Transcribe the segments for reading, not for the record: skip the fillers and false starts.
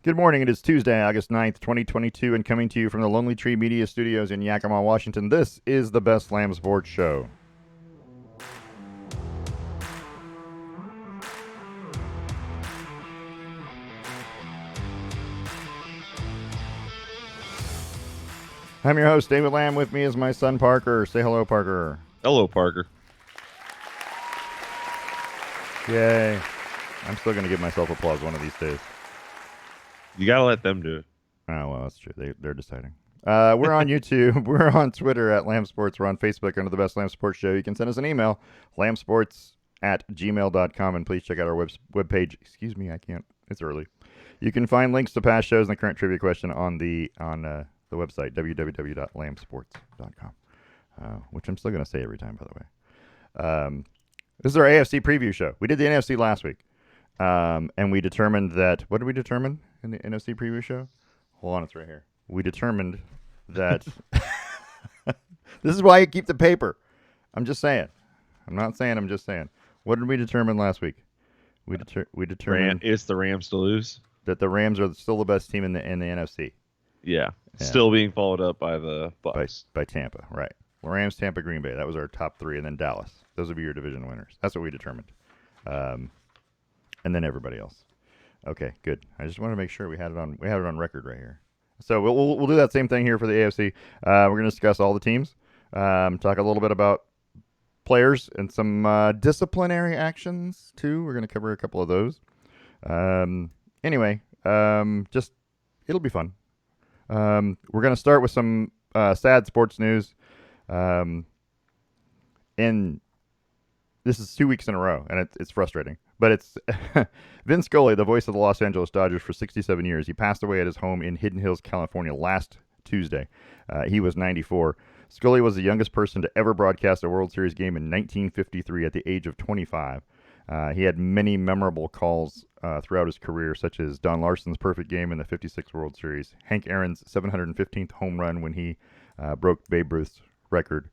Good morning. It is Tuesday, August 9th, 2022, and coming to you from the Lonely Tree Media Studios in Yakima, Washington, this is the Best Lamb Sports Show. I'm your host, David Lamb. With me is my son, Parker. Say hello, Parker. Hello, Parker. Yay. I'm still going to give myself applause one of these days. You gotta let them do it. Oh, well, that's true. They're deciding. We're on YouTube. We're on Twitter at Lamb Sports. We're on Facebook under the Best Lamb Sports Show. You can send us an email, lambsports@gmail.com, and please check out our webpage. Excuse me, I can't. It's early. You can find links to past shows and the current trivia question on the website, www.lambsports.com, which I'm still going to say every time, by the way. This is our AFC preview show. We did the NFC last week, and we determined that. What did we determine in the NFC preview show? Hold on, it's right here. We determined that. This is why you keep the paper. I'm just saying. I'm not saying. I'm just saying. What did we determine last week? We determined It's the Rams to lose. that the Rams are still the best team in the NFC. Yeah. Still being followed up by the Bucs. By Tampa, right? Rams, Tampa, Green Bay. That was our top three, and then Dallas. Those would be your division winners. That's what we determined. And then everybody else. Okay, good. I just wanted to make sure we had it on record right here. So we'll do that same thing here for the AFC. We're going to discuss all the teams. Talk a little bit about players and some disciplinary actions too. We're going to cover a couple of those. Anyway, just it'll be fun. We're going to start with some sad sports news. And this is 2 weeks in a row, and it's frustrating. But it's Vin Scully, the voice of the Los Angeles Dodgers for 67 years. He passed away at his home in Hidden Hills, California last Tuesday. He was 94. Scully was the youngest person to ever broadcast a World Series game in 1953 at the age of 25. He had many memorable calls throughout his career, such as Don Larson's perfect game in the 56 World Series, Hank Aaron's 715th home run when he broke Babe Ruth's record,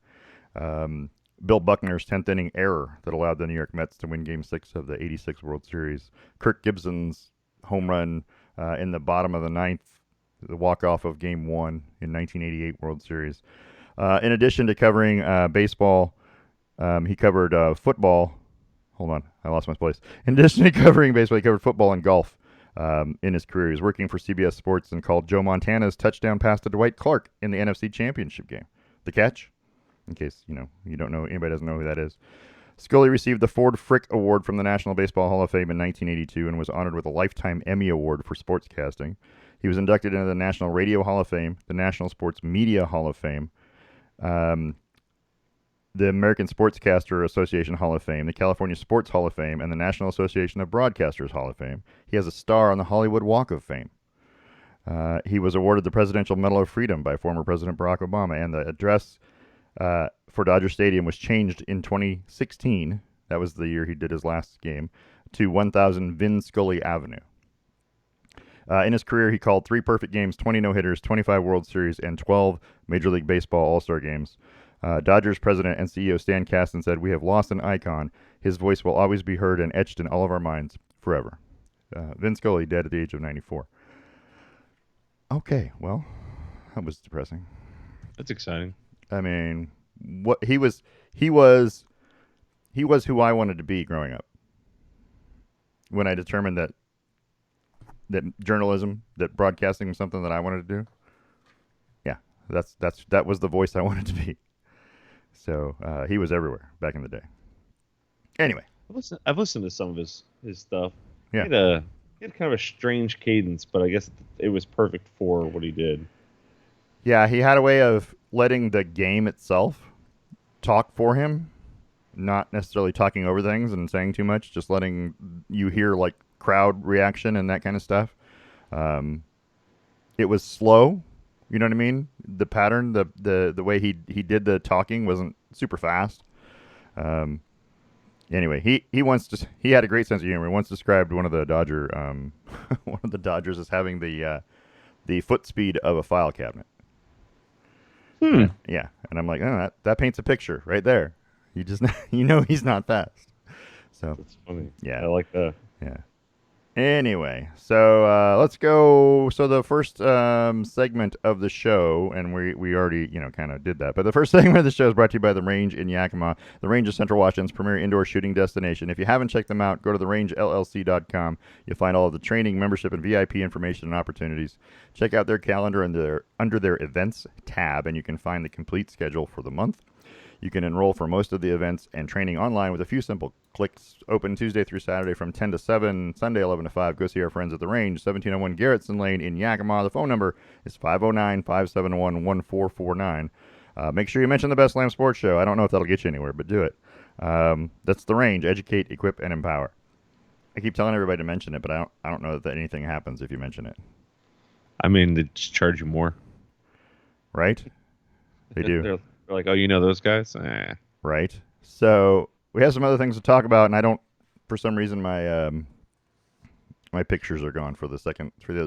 Bill Buckner's 10th inning error that allowed the New York Mets to win Game 6 of the 86 World Series, Kirk Gibson's home run in the bottom of the ninth, the walk-off of Game 1 in 1988 World Series. In addition to covering baseball, he covered football. Hold on, I lost my place. In addition to covering baseball, he covered football and golf in his career. He was working for CBS Sports and called Joe Montana's touchdown pass to Dwight Clark in the NFC Championship game. The catch? In case, you don't know, anybody doesn't know who that is. Scully received the Ford Frick Award from the National Baseball Hall of Fame in 1982 and was honored with a Lifetime Emmy Award for sportscasting. He was inducted into the National Radio Hall of Fame, the National Sports Media Hall of Fame, the American Sportscaster Association Hall of Fame, the California Sports Hall of Fame, and the National Association of Broadcasters Hall of Fame. He has a star on the Hollywood Walk of Fame. He was awarded the Presidential Medal of Freedom by former President Barack Obama, and the address for Dodger Stadium was changed in 2016. That was the year he did his last game, to 1000 Vin Scully Avenue. In his career, he called 3 perfect games, 20 no-hitters, 25 World Series, and 12 Major League Baseball All-Star games. Dodgers president and CEO Stan Kasten said, "We have lost an icon. His voice will always be heard and etched in all of our minds forever." Vin Scully, dead at the age of 94. Okay, well, that was depressing. That's exciting. I mean, what he was who I wanted to be growing up. When I determined that journalism, that broadcasting was something that I wanted to do. Yeah, that was the voice I wanted to be. So he was everywhere back in the day. Anyway, I've listened to some of his stuff. Yeah. He had kind of a strange cadence, but I guess it was perfect for what he did. Yeah, he had a way of letting the game itself talk for him, not necessarily talking over things and saying too much, just letting you hear like crowd reaction and that kind of stuff. It was slow, you know what I mean? The pattern, the way he did the talking wasn't super fast. Anyway, he had a great sense of humor. He once described one of the Dodgers as having the foot speed of a file cabinet. Yeah, and I'm like, oh, that paints a picture right there. You just he's not fast. So That's funny. Yeah. I like that. Yeah. Anyway, so let's go. So the first segment of the show, and we already kind of did that, but the first segment of the show is brought to you by The Range in Yakima. The Range is Central Washington's premier indoor shooting destination. If you haven't checked them out, go to therangellc.com. You'll find all of the training, membership, and VIP information and opportunities. Check out their calendar under their events tab, and you can find the complete schedule for the month. You can enroll for most of the events and training online with a few simple clicks. Open Tuesday through Saturday from 10 to 7, Sunday 11 to 5. Go see our friends at The Range, 1701 Garrettson Lane in Yakima. The phone number is 509-571-1449. Make sure you mention the Best Lamb Sports Show. I don't know if that'll get you anywhere, but do it. That's The Range. Educate, equip, and empower. I keep telling everybody to mention it, but I don't know that anything happens if you mention it. I mean, they just charge you more. Right? They do. They're like, oh, you know those guys? Right. So we have some other things to talk about, and I don't, for some reason, my pictures are gone for the other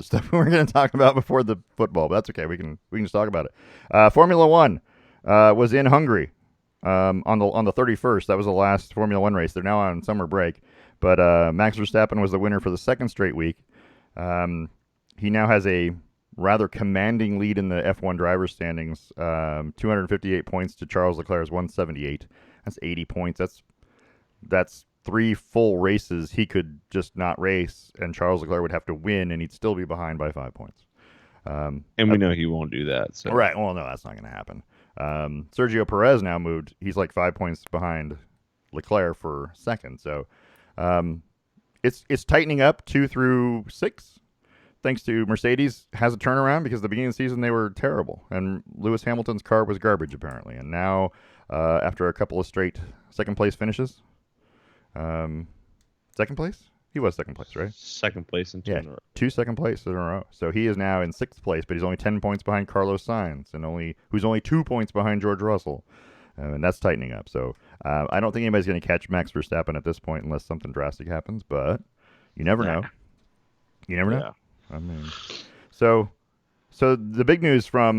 stuff we were going to talk about before the football. But that's okay. We can just talk about it. Formula One was in Hungary on the 31st. That was the last Formula One race. They're now on summer break, but Max Verstappen was the winner for the second straight week. He now has a rather commanding lead in the F1 driver standings, 258 points to Charles Leclerc's 178. That's 80 points. That's 3 full races he could just not race, and Charles Leclerc would have to win, and he'd still be behind by 5 points. And we know he won't do that. So. Right. Well, no, that's not going to happen. Sergio Perez now moved. He's like 5 points behind Leclerc for second. So it's tightening up 2 through 6. Thanks to Mercedes has a turnaround because at the beginning of the season they were terrible, and Lewis Hamilton's car was garbage apparently. And now, after a couple of straight second place finishes, second place? He was second place, right? Second place in 2 in a row. 2 second places in a row. So he is now in 6th place, but he's only 10 points behind Carlos Sainz, and who's only 2 points behind George Russell. And that's tightening up. So I don't think anybody's going to catch Max Verstappen at this point unless something drastic happens, but you never know. You never know. I mean, so the big news well,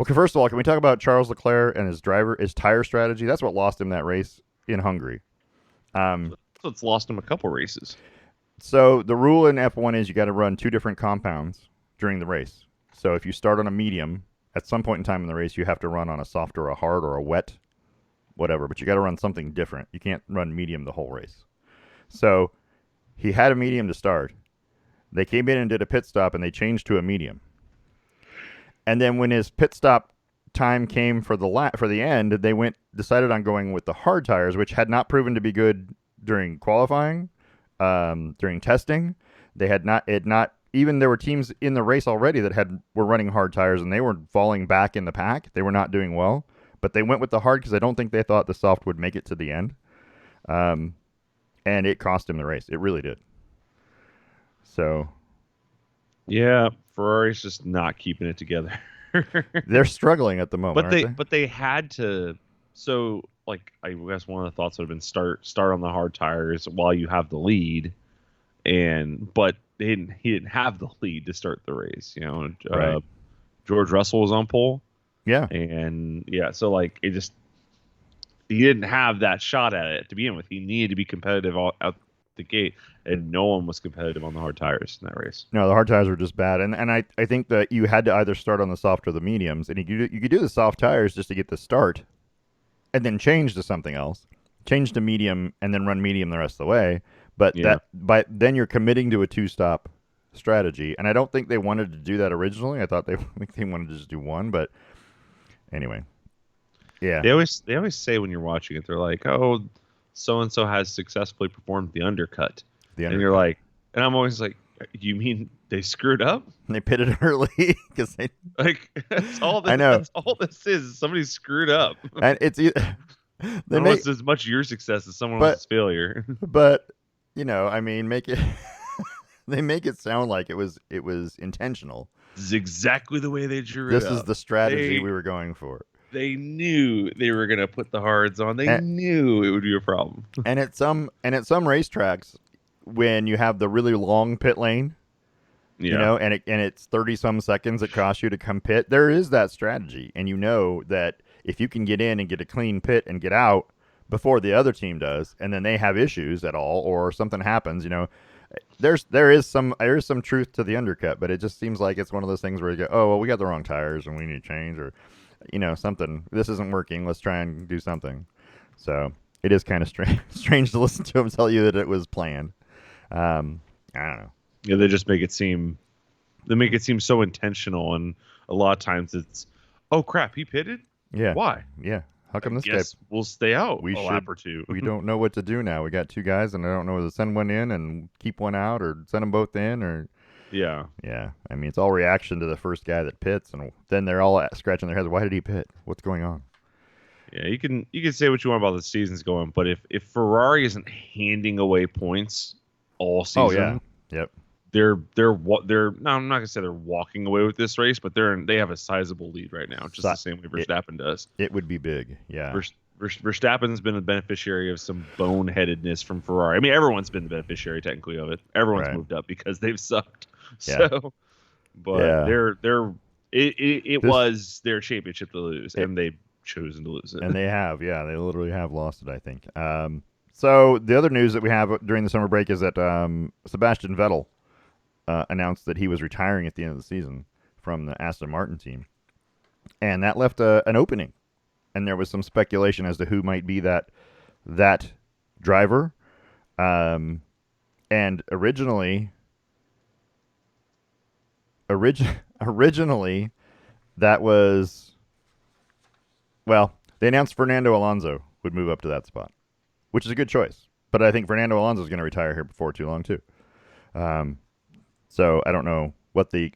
first of all, can we talk about Charles Leclerc and his tire strategy? That's what lost him that race in Hungary. So it's lost him a couple races. So the rule in F1 is you got to run 2 different compounds during the race. So if you start on a medium, at some point in time in the race, you have to run on a soft or a hard or a wet, whatever, but you got to run something different. You can't run medium the whole race. So he had a medium to start. They came in and did a pit stop, and they changed to a medium. And then when his pit stop time came for the end, they decided on going with the hard tires, which had not proven to be good during qualifying, during testing. They had not. Even there were teams in the race already that were running hard tires, and they were falling back in the pack. They were not doing well, but they went with the hard because I don't think they thought the soft would make it to the end. And it cost him the race. It really did. So, yeah, Ferrari's just not keeping it together. They're struggling at the moment. But they had to. So, like, I guess one of the thoughts would have been start on the hard tires while you have the lead, but he didn't have the lead to start the race. Right. George Russell was on pole. Yeah, and so like it just. He didn't have that shot at it to begin with. He needed to be competitive out the gate, and no one was competitive on the hard tires in that race. No, the hard tires were just bad, and I think that you had to either start on the soft or the mediums, and you could do the soft tires just to get the start, and then change to something else, change to medium, and then run medium the rest of the way. But then you're committing to a 2-stop strategy, and I don't think they wanted to do that originally. I thought they wanted to just do 1, but anyway. Yeah. They always say when you're watching it, they're like, "Oh, so and so has successfully performed the undercut," and you're like, and I'm always like, "You mean they screwed up? They pitted early because they like that's all this, I know. That's all this is. Somebody screwed up, and it's almost as much your success as someone else's failure." But I mean, they make it sound like it was intentional. This is exactly the way they drew it up. This is the strategy we were going for. They knew they were going to put the hards on. They knew it would be a problem. And at some racetracks, when you have the really long pit lane, and it's 30-some seconds it costs you to come pit, there is that strategy. And you know that if you can get in and get a clean pit and get out before the other team does, and then they have issues at all, or something happens. There is some truth to the undercut, but it just seems like it's one of those things where you go, oh well, we got the wrong tires and we need to change, or something. This isn't working. Let's try and do something. So it is kind of strange to listen to him tell you that it was planned. I don't know. Yeah, they make it seem so intentional, and a lot of times it's, oh crap, he pitted. Yeah. Why? Yeah. How come this guy? We'll stay out a lap or two. We don't know what to do now. We got two guys, and I don't know whether to send one in and keep one out, or send them both in, or. Yeah. Yeah. I mean, it's all reaction to the first guy that pits, and then they're all scratching their heads. Why did he pit? What's going on? Yeah, you can say what you want about the season's going, but if Ferrari isn't handing away points all season, oh yeah, yep, they're no, I'm not gonna say they're walking away with this race, but they have a sizable lead right now, just the same way Verstappen does. It would be big, yeah. Verstappen's been a beneficiary of some boneheadedness from Ferrari. I mean, everyone's been the beneficiary technically of it. Everyone's moved up because they've sucked. Yeah. So, but yeah. It was their championship to lose, and they've chosen to lose it. And they have, yeah, they literally have lost it, I think. So the other news that we have during the summer break is that Sebastian Vettel announced that he was retiring at the end of the season from the Aston Martin team, and that left an opening. And there was some speculation as to who might be that driver. And originally that was, well, they announced Fernando Alonso would move up to that spot, which is a good choice. But I think Fernando Alonso is going to retire here before too long too. So I don't know what the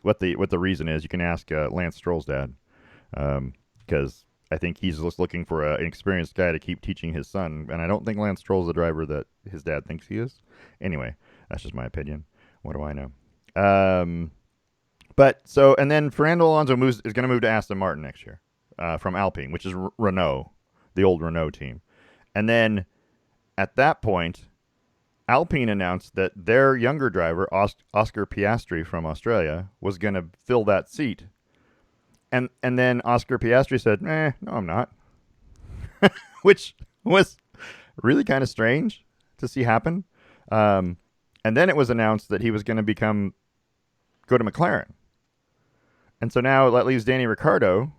reason is. You can ask Lance Stroll's dad, because I think he's just looking for an experienced guy to keep teaching his son, and I don't think Lance Stroll's the driver that his dad thinks he is. Anyway, that's just my opinion. What do I know? And then Fernando Alonso is going to move to Aston Martin next year from Alpine, which is Renault, the old Renault team. And then at that point, Alpine announced that their younger driver, Oscar Piastri from Australia, was going to fill that seat. And then Oscar Piastri said, no, I'm not. Which was really kind of strange to see happen. And then it was announced that he was going to go to McLaren. And so now that leaves Danny Ricciardo,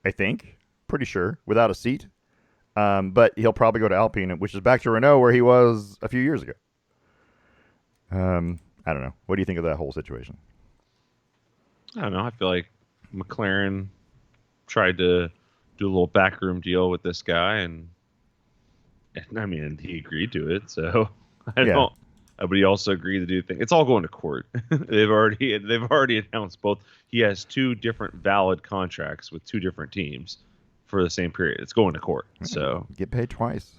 I think, pretty sure, without a seat. But he'll probably go to Alpine, which is back to Renault where he was a few years ago. I don't know. What do you think of that whole situation? I don't know. I feel like McLaren tried to do a little backroom deal with this guy, and I mean, he agreed to it. So I don't. But he also agreed to do things. It's all going to court. They've already announced both. He has two different valid contracts with two different teams for the same period. It's going to court. So get paid twice.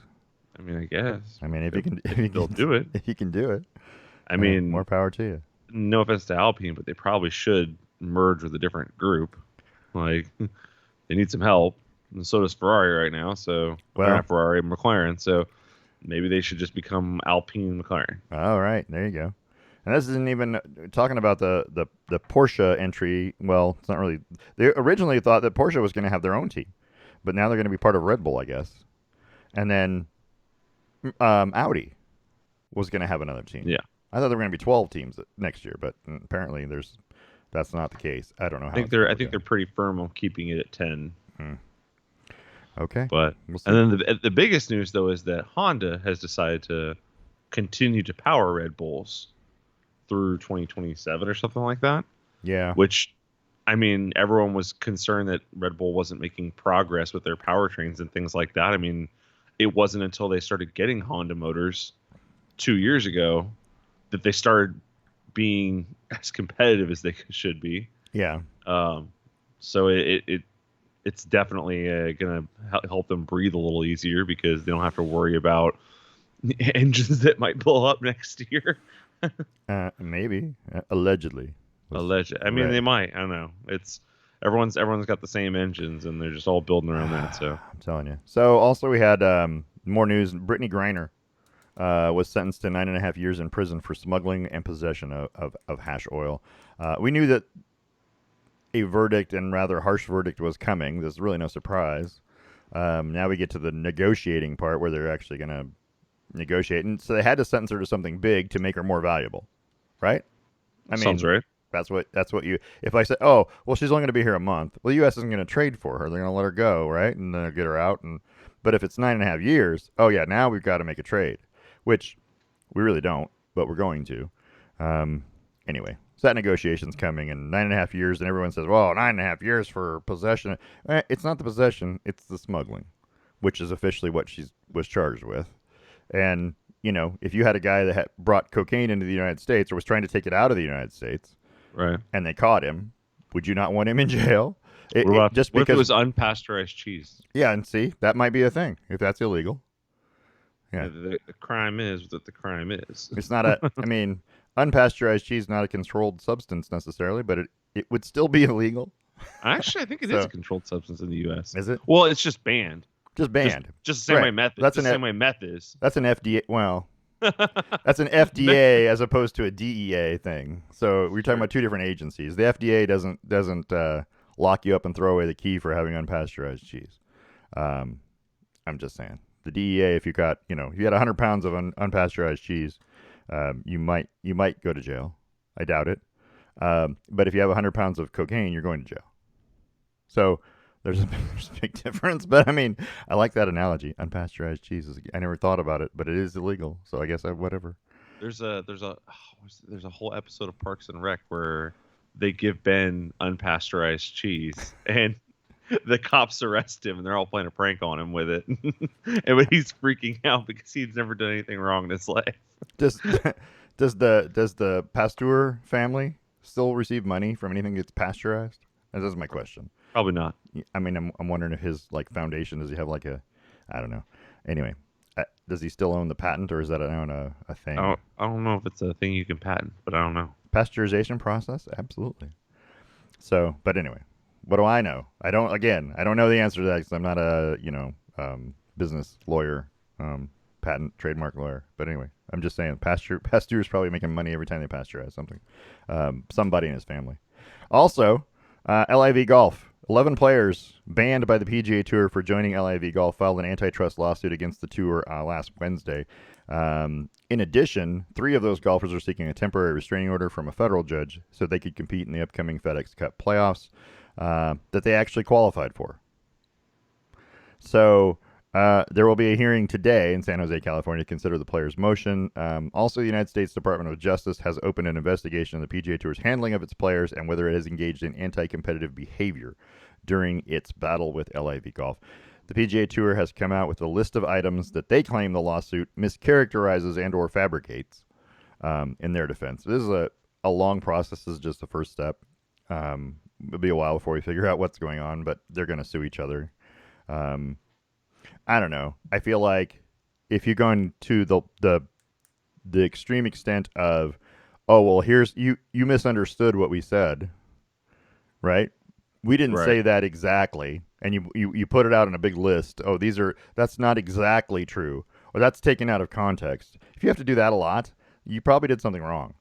I mean, I guess. I mean, if you can do it. If you can do it. I mean, more power to you. No offense to Alpine, but they probably should merge with a different group. Like, they need some help, and so does Ferrari right now. So, not Ferrari, McLaren. So maybe they should just become Alpine McLaren. All right, there you go. And this isn't even talking about the Porsche entry. Well, it's not really. They originally thought that Porsche was going to have their own team, but now they're going to be part of Red Bull, I guess. And then Audi was going to have another team. Yeah, I thought there were going to be 12 teams next year, but apparently that's not the case. I don't know how. I think they're pretty firm on keeping it at 10. Okay. But and then the biggest news though is that Honda has decided to continue to power Red Bulls through 2027 or something like that. Yeah. Which, I mean, everyone was concerned that Red Bull wasn't making progress with their powertrains and things like that. I mean, it wasn't until they started getting Honda motors 2 years ago that they started being as competitive as they should be. Yeah. So it's definitely going to help them breathe a little easier because they don't have to worry about engines that might blow up next year. Maybe. Allegedly. I mean, They might. I don't know. It's everyone's got the same engines, and they're just all building around that. So I'm telling you. So also we had more news. Brittney Griner was sentenced to 9.5 years in prison for smuggling and possession of hash oil. We knew that a verdict, and rather harsh verdict, was coming. There's really no surprise. Now we get to the negotiating part where they're actually going to negotiate, and so they had to sentence her to something big to make her more valuable, right? I mean, Sounds right. That's what you. If I say, oh, well, she's only going to be here a month, well, the U.S. isn't going to trade for her. They're going to let her go, right, and then get her out. But if it's 9.5 years, oh yeah, now we've got to make a trade, which we really don't, but we're going to. Anyway, so that negotiation's coming in 9.5 years, and everyone says, well, 9.5 years for possession. It's not the possession; it's the smuggling, which is officially what she was charged with. And if you had a guy that had brought cocaine into the United States or was trying to take it out of the United States, right, and they caught him, would you not want him in jail? What if it was unpasteurized cheese? Yeah, and see, that might be a thing if that's illegal. Yeah, the crime is what the crime is. It's not a. I mean, unpasteurized cheese is not a controlled substance necessarily, but it would still be illegal. Actually, I think it is a controlled substance in the U.S. Is it? Well, it's just banned. Just banned. Just the same way meth is. That's the same way meth is. That's an FDA. Well, that's an FDA as opposed to a DEA thing. So we're talking about two different agencies. The FDA doesn't lock you up and throw away the key for having unpasteurized cheese. I'm just saying. The DEA, if you got if you had 100 pounds of unpasteurized cheese, you might go to jail. I doubt it. But if you have 100 pounds of cocaine, you're going to jail. So there's a big difference. But I mean, I like that analogy. Unpasteurized cheese I never thought about it, but it is illegal. So I guess whatever. There's a whole episode of Parks and Rec where they give Ben unpasteurized cheese and the cops arrest him and they're all playing a prank on him with it. And he's freaking out because he's never done anything wrong in his life. Does the Pasteur family still receive money from anything that's pasteurized? That is my question. Probably not. I mean, I'm wondering if his foundation, does he have I don't know. Anyway, does he still own the patent, or is that a thing? I don't know if it's a thing you can patent, but I don't know. Pasteurization process, absolutely. So, but anyway, what do I know? I don't know the answer to that because I'm not a business lawyer, patent trademark lawyer. But anyway, I'm just saying Pasteur is probably making money every time they pasteurize something. Somebody in his family. Also, LIV Golf. 11 players banned by the PGA Tour for joining LIV Golf filed an antitrust lawsuit against the tour last Wednesday. In addition, 3 of those golfers are seeking a temporary restraining order from a federal judge so they could compete in the upcoming FedEx Cup playoffs that they actually qualified for. So there will be a hearing today in San Jose, California, to consider the players' motion. Also, the United States Department of Justice has opened an investigation of the PGA Tour's handling of its players and whether it has engaged in anti-competitive behavior during its battle with LIV Golf. The PGA Tour has come out with a list of items that they claim the lawsuit mischaracterizes and or fabricates in their defense. This is a long process. This is just the first step. It'll be a while before we figure out what's going on, but they're going to sue each other. I don't know. I feel like if you're going to the extreme extent of, oh, well, here's you misunderstood what we said, right? We didn't say that exactly, and you put it out in a big list. Oh, that's not exactly true, or that's taken out of context. If you have to do that a lot, you probably did something wrong.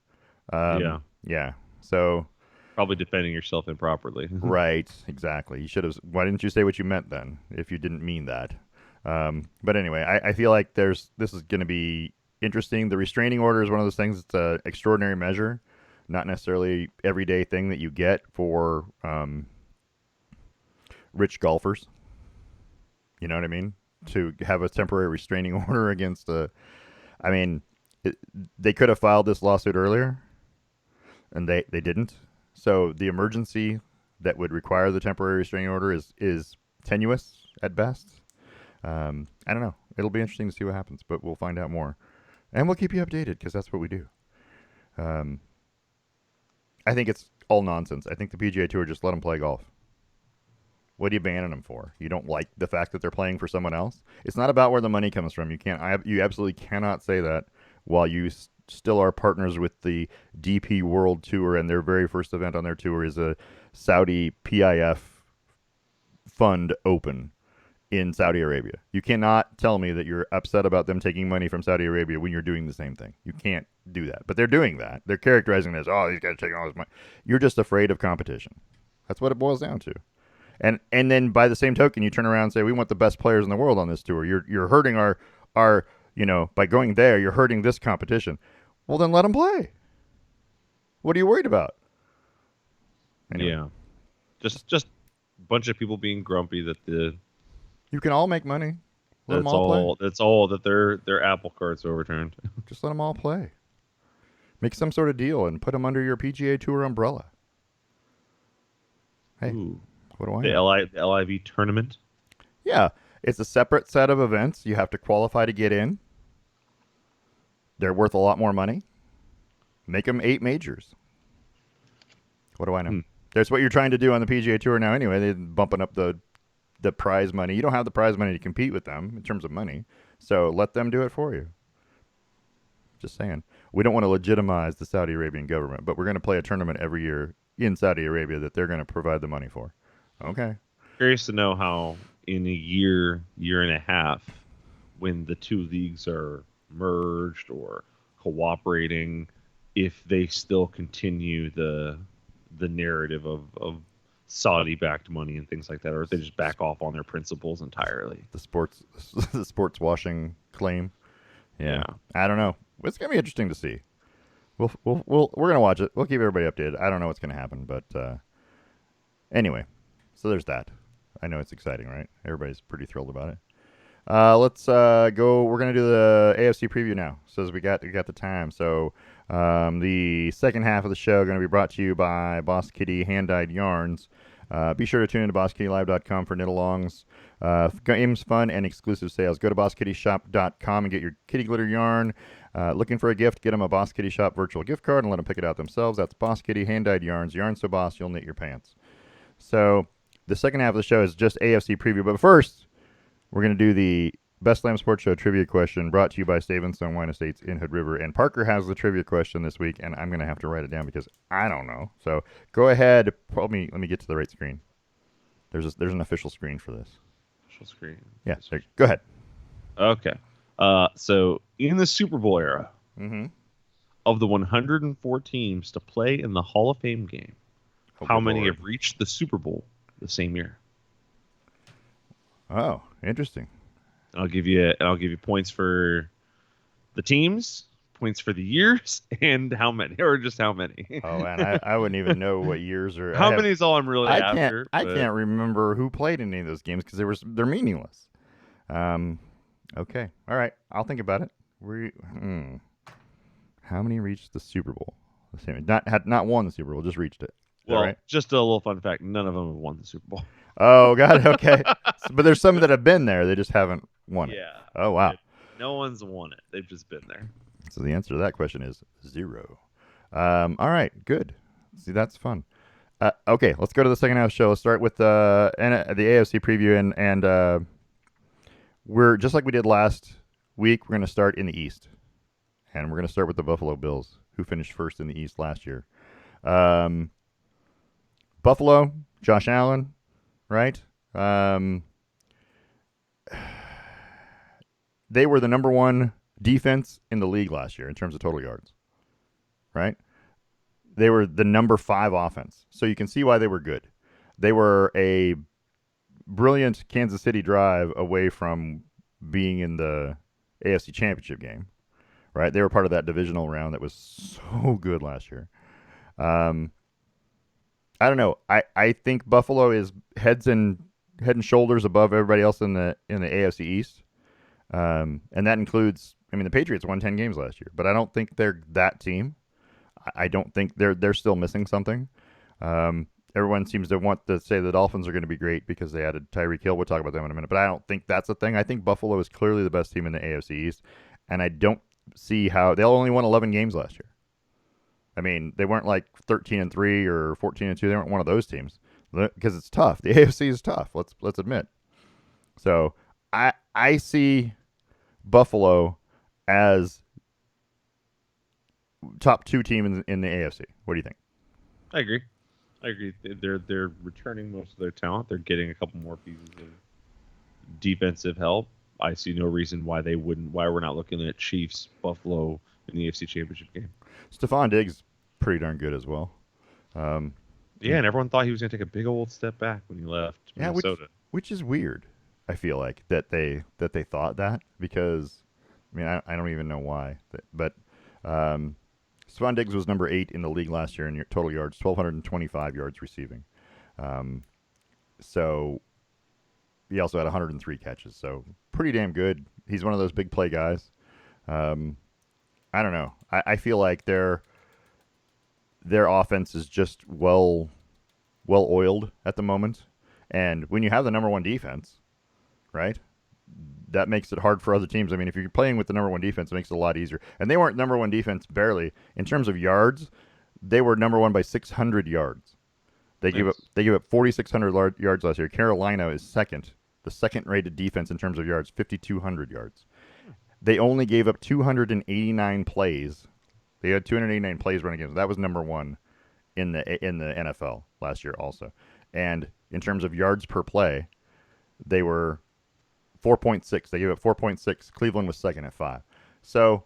Yeah. So probably defending yourself improperly. Right. Exactly. You should have. Why didn't you say what you meant then? If you didn't mean that. But anyway, I feel like this is going to be interesting. The restraining order is one of those things. It's an extraordinary measure, not necessarily everyday thing that you get for rich golfers. You know what I mean? To have a temporary restraining order against they could have filed this lawsuit earlier, and they didn't. So the emergency that would require the temporary restraining order is tenuous at best. I don't know. It'll be interesting to see what happens, but we'll find out more. And we'll keep you updated because that's what we do. I think it's all nonsense. I think the PGA Tour just let them play golf. What are you banning them for? You don't like the fact that they're playing for someone else? It's not about where the money comes from. You absolutely cannot say that while you still are partners with the DP World Tour, and their very first event on their tour is a Saudi PIF Fund Open in Saudi Arabia. You cannot tell me that you're upset about them taking money from Saudi Arabia when you're doing the same thing. You can't do that. But they're doing that. They're characterizing this, oh, these guys are taking all this money. You're just afraid of competition. That's what it boils down to. And then by the same token, you turn around and say we want the best players in the world on this tour. You're hurting our by going there, you're hurting this competition. Well, then let them play. What are you worried about? Anyway. Yeah, just a bunch of people being grumpy that You can all make money. Let them all play. That's all that their Apple Cart's overturned. Just let them all play. Make some sort of deal and put them under your PGA Tour umbrella. Hey, Ooh. what do I The know? LIV tournament. Yeah, it's a separate set of events. You have to qualify to get in. They're worth a lot more money. Make them 8 majors. What do I know? That's what you're trying to do on the PGA Tour now anyway. They're bumping up the prize money. You don't have the prize money to compete with them in terms of money. So let them do it for you. Just saying. We don't want to legitimize the Saudi Arabian government, but we're going to play a tournament every year in Saudi Arabia that they're going to provide the money for. Okay. Curious to know how in a year and a half, when the two leagues are merged or cooperating, if they still continue the narrative of Saudi-backed money and things like that, or if they just back off on their principles entirely. The sports washing claim. Yeah. I don't know. It's gonna be interesting to see. We're gonna watch it. We'll keep everybody updated. I don't know what's gonna happen, but anyway, so there's that. I know it's exciting, right? Everybody's pretty thrilled about it. Let's go. We're gonna do the AFC preview now. So as we got the time. So the second half of the show going to be brought to you by Boss Kitty Hand-Dyed Yarns. Be sure to tune into BossKittyLive.com for knit-alongs, games, fun, and exclusive sales. Go to BossKittyShop.com and get your kitty glitter yarn. Looking for a gift? Get them a Boss Kitty Shop virtual gift card and let them pick it out themselves. That's Boss Kitty Hand-Dyed Yarns. Yarn so boss, you'll knit your pants. So the second half of the show is just AFC preview. But first, we're going to do the Best Lamb Sports Show trivia question brought to you by Stavenstone Wine Estates in Hood River. And Parker has the trivia question this week, and I'm going to have to write it down because I don't know. So go ahead. Let me get to the right screen. There's an official screen for this. Official screen. Yeah. Go ahead. Okay. So in the Super Bowl era, of the 104 teams to play in the Hall of Fame game, how many have reached the Super Bowl the same year? Oh, interesting. I'll give you points for the teams, points for the years, and how many, or just how many. Oh, man, I wouldn't even know what years or how many is all I'm really after. I can't remember who played in any of those games because they're meaningless. Okay, all right, I'll think about it. How many reached the Super Bowl? Not won the Super Bowl, just reached it. Well, right? Just a little fun fact: none of them have won the Super Bowl. Oh, got it. Okay, but there's some that have been there; they just haven't won it. Yeah. Oh, wow. No one's won it; they've just been there. So the answer to that question is 0. All right, good. See, that's fun. Okay, let's go to the second half of the show. Let's start with the AFC preview, and we're just like we did last week. We're going to start in the East, and we're going to start with the Buffalo Bills, who finished first in the East last year. Buffalo, Josh Allen, right? They were the number 1 defense in the league last year in terms of total yards, right? They were the number 5 offense. So you can see why they were good. They were a brilliant Kansas City drive away from being in the AFC Championship game, right? They were part of that divisional round that was so good last year. I don't know. I think Buffalo is head and shoulders above everybody else in the AFC East. And that includes, the Patriots won 10 games last year, but I don't think they're that team. I don't think they're still missing something. Everyone seems to want to say the Dolphins are going to be great because they added Tyreek Hill. We'll talk about them in a minute, but I don't think that's a thing. I think Buffalo is clearly the best team in the AFC East, and I don't see how they only won 11 games last year. They weren't like 13-3 or 14-2. They weren't one of those teams because it's tough. The AFC is tough. Let's admit. So I see Buffalo as top 2 team in the AFC. What do you think? I agree. They're returning most of their talent. They're getting a couple more pieces of defensive help. I see no reason why we're not looking at Chiefs, Buffalo in the AFC Championship game. Stephon Diggs pretty darn good as well. Yeah, and everyone thought he was going to take a big old step back when he left Yeah, Minnesota. which is weird. I feel like that they thought that because I mean I don't even know why, but Stephon Diggs was number 8 in the league last year in total yards, 1,225 yards receiving. Um, so he also had 103 catches, so pretty damn good. He's one of those big play guys. Um, I don't know. I feel like their offense is just well oiled at the moment, and when you have the number one defense, right? That makes it hard for other teams. I mean, if you're playing with the number one defense, it makes it a lot easier. And they weren't number one defense barely in terms of yards. They were number one by 600 yards. They gave up 4,600 yards last year. Carolina is second, the second rated defense in terms of yards, 5,200 yards. They only gave up 289 plays. They had 289 plays running games. That was number one in the NFL last year also. And in terms of yards per play, they were 4.6. They gave up 4.6. Cleveland was second at 5. So,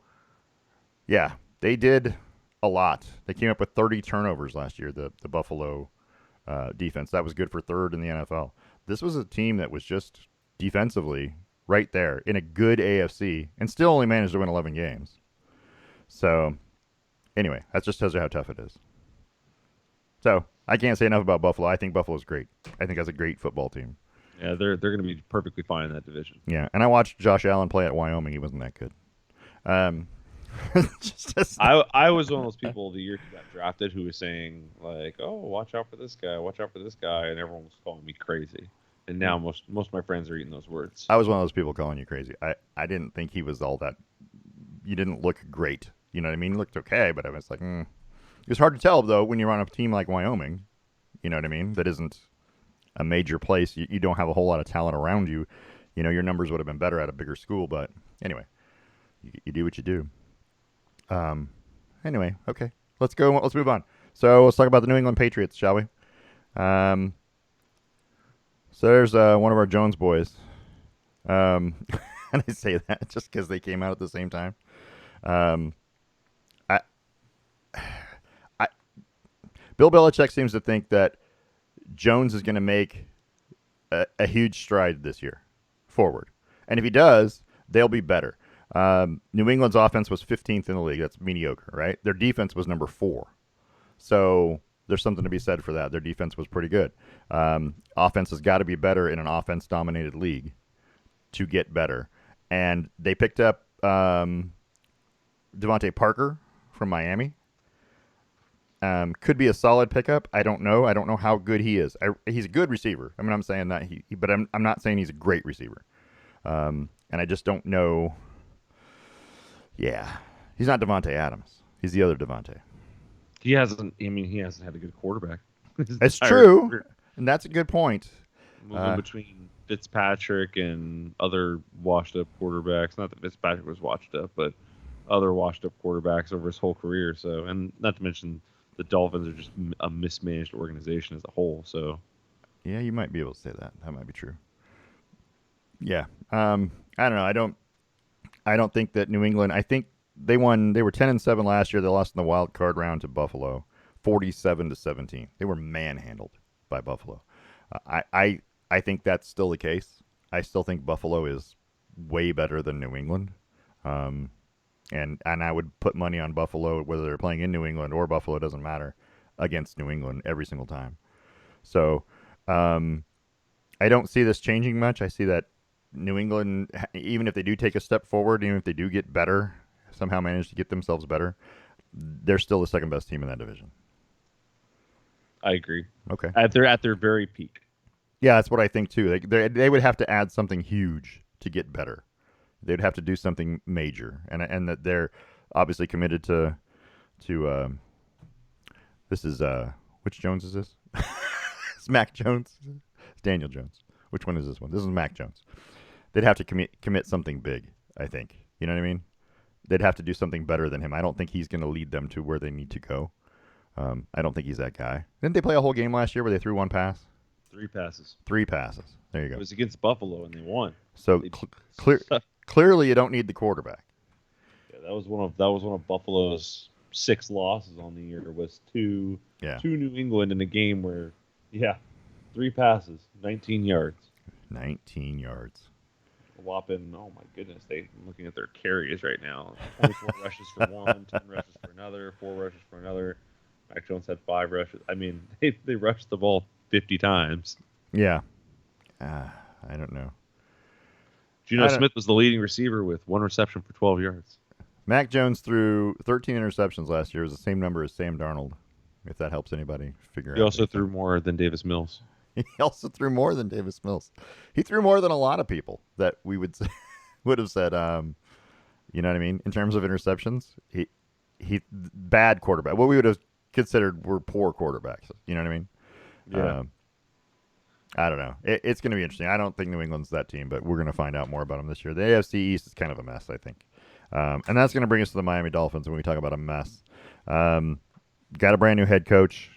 yeah, they did a lot. They came up with 30 turnovers last year, the Buffalo defense. That was good for third in the NFL. This was a team that was just defensively right there in a good AFC and still only managed to win 11 games. So, anyway, that just tells you how tough it is. So, I can't say enough about Buffalo. I think Buffalo's great. I think that's a great football team. Yeah, they're going to be perfectly fine in that division. Yeah, and I watched Josh Allen play at Wyoming. He wasn't that good. I was one of those people the year he got drafted who was saying like, "Oh, watch out for this guy, watch out for this guy," and everyone was calling me crazy. And now most of my friends are eating those words. I was one of those people calling you crazy. I didn't think he was all that. You didn't look great. You know what I mean? He looked okay, but I was like, It was hard to tell though when you're on a team like Wyoming. You know what I mean? That isn't a major place. You don't have a whole lot of talent around you. You know, your numbers would have been better at a bigger school, but anyway, you do what you do. Anyway, okay. Let's go. Let's move on. So let's talk about the New England Patriots, shall we? So there's one of our Jones boys. And I say that just because they came out at the same time. Bill Belichick seems to think that Jones is going to make a huge stride this year forward. And if he does, they'll be better. New England's offense was 15th in the league. That's mediocre, right? Their defense was number 4. So there's something to be said for that. Their defense was pretty good. Offense has got to be better in an offense-dominated league to get better. And they picked up Devontae Parker from Miami. Could be a solid pickup. I don't know. I don't know how good he is. He's a good receiver. I mean, I'm saying that but I'm not saying he's a great receiver. And I just don't know. Yeah, he's not Devontae Adams. He's the other Devontae. He hasn't had a good quarterback. It's true, career. And that's a good point. Moving between Fitzpatrick and other washed-up quarterbacks. Not that Fitzpatrick was washed up, but other washed-up quarterbacks over his whole career. So, and not to mention the Dolphins are just a mismanaged organization as a whole. So, yeah, you might be able to say that. That might be true. Yeah, I don't know. I don't think that New England. I think they won. They were 10-7 last year. They lost in the wild card round to Buffalo, 47-17. They were manhandled by Buffalo. I think that's still the case. I still think Buffalo is way better than New England. And I would put money on Buffalo, whether they're playing in New England or Buffalo, doesn't matter, against New England every single time. So I don't see this changing much. I see that New England, even if they do take a step forward, even if they do get better, somehow manage to get themselves better, they're still the second best team in that division. I agree. Okay. At their very peak. Yeah, that's what I think too. They would have to add something huge to get better. They'd have to do something major, and that they're obviously committed to this is which Jones is this? It's Mac Jones. It's Daniel Jones. Which one is this one? This is Mac Jones. They'd have to commit something big, I think. You know what I mean? They'd have to do something better than him. I don't think he's going to lead them to where they need to go. I don't think he's that guy. Didn't they play a whole game last year where they threw one pass? 3 passes. 3 passes. There you go. It was against Buffalo, and they won. So clearly, you don't need the quarterback. Yeah, that was one of Buffalo's 6 losses on the year was to Yeah. New England in a game where, 3 passes, 19 yards. 19 yards. A whopping, oh my goodness, I'm looking at their carries right now. 24 rushes for one, 10 rushes for another, 4 rushes for another. Mac Jones had 5 rushes. I mean, they rushed the ball 50 times. Yeah. I don't know. Geno Smith was the leading receiver with 1 reception for 12 yards. Mac Jones threw 13 interceptions last year. It was the same number as Sam Darnold, if that helps anybody figure out. He also threw more than Davis Mills. He also threw more than Davis Mills. He threw more than a lot of people that we would have said, you know what I mean? In terms of interceptions, he bad quarterback. What we would have considered were poor quarterbacks. You know what I mean? Yeah. I don't know. It's going to be interesting. I don't think New England's that team, but we're going to find out more about them this year. The AFC East is kind of a mess, I think. And that's going to bring us to the Miami Dolphins when we talk about a mess. Got a brand new head coach.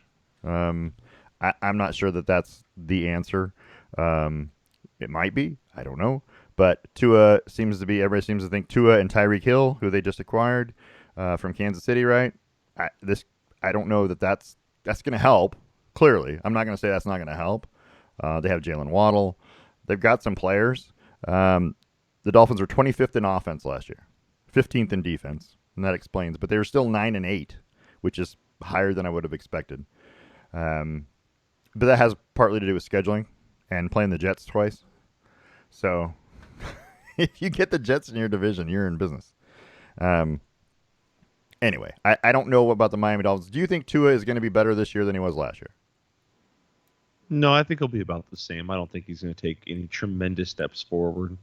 I'm not sure that that's the answer. It might be. I don't know. But everybody seems to think Tua and Tyreek Hill, who they just acquired from Kansas City, right? I don't know that's going to help. Clearly, I'm not going to say that's not going to help. They have Jalen Waddle. They've got some players. The Dolphins were 25th in offense last year, 15th in defense, and that explains. But they were still 9-8, which is higher than I would have expected. But that has partly to do with scheduling and playing the Jets twice. So if you get the Jets in your division, you're in business. Anyway, I don't know about the Miami Dolphins. Do you think Tua is going to be better this year than he was last year? No, I think he'll be about the same. I don't think he's going to take any tremendous steps forward.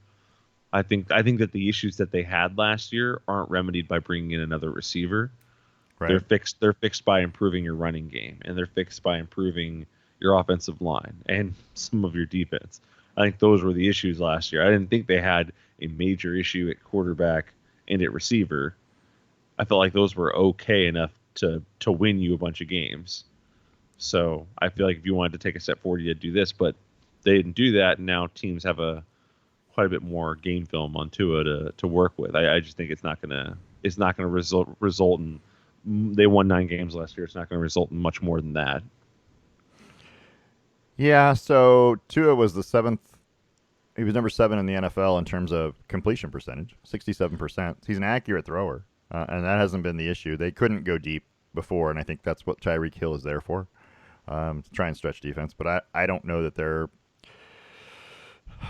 I think that the issues that they had last year aren't remedied by bringing in another receiver. Right. They're fixed by improving your running game, and they're fixed by improving your offensive line and some of your defense. I think those were the issues last year. I didn't think they had a major issue at quarterback and at receiver. I felt like those were okay enough to win you a bunch of games. So I feel like if you wanted to take a step forward, you had to do this, but they didn't do that, and now teams have quite a bit more game film on Tua to work with. I just think it's not gonna result in. They won 9 games last year. It's not going to result in much more than that. Yeah. So Tua was the 7th. He was number 7 in the NFL in terms of completion percentage, 67%. He's an accurate thrower, and that hasn't been the issue. They couldn't go deep before, and I think that's what Tyreek Hill is there for. To try and stretch defense, but I don't know that their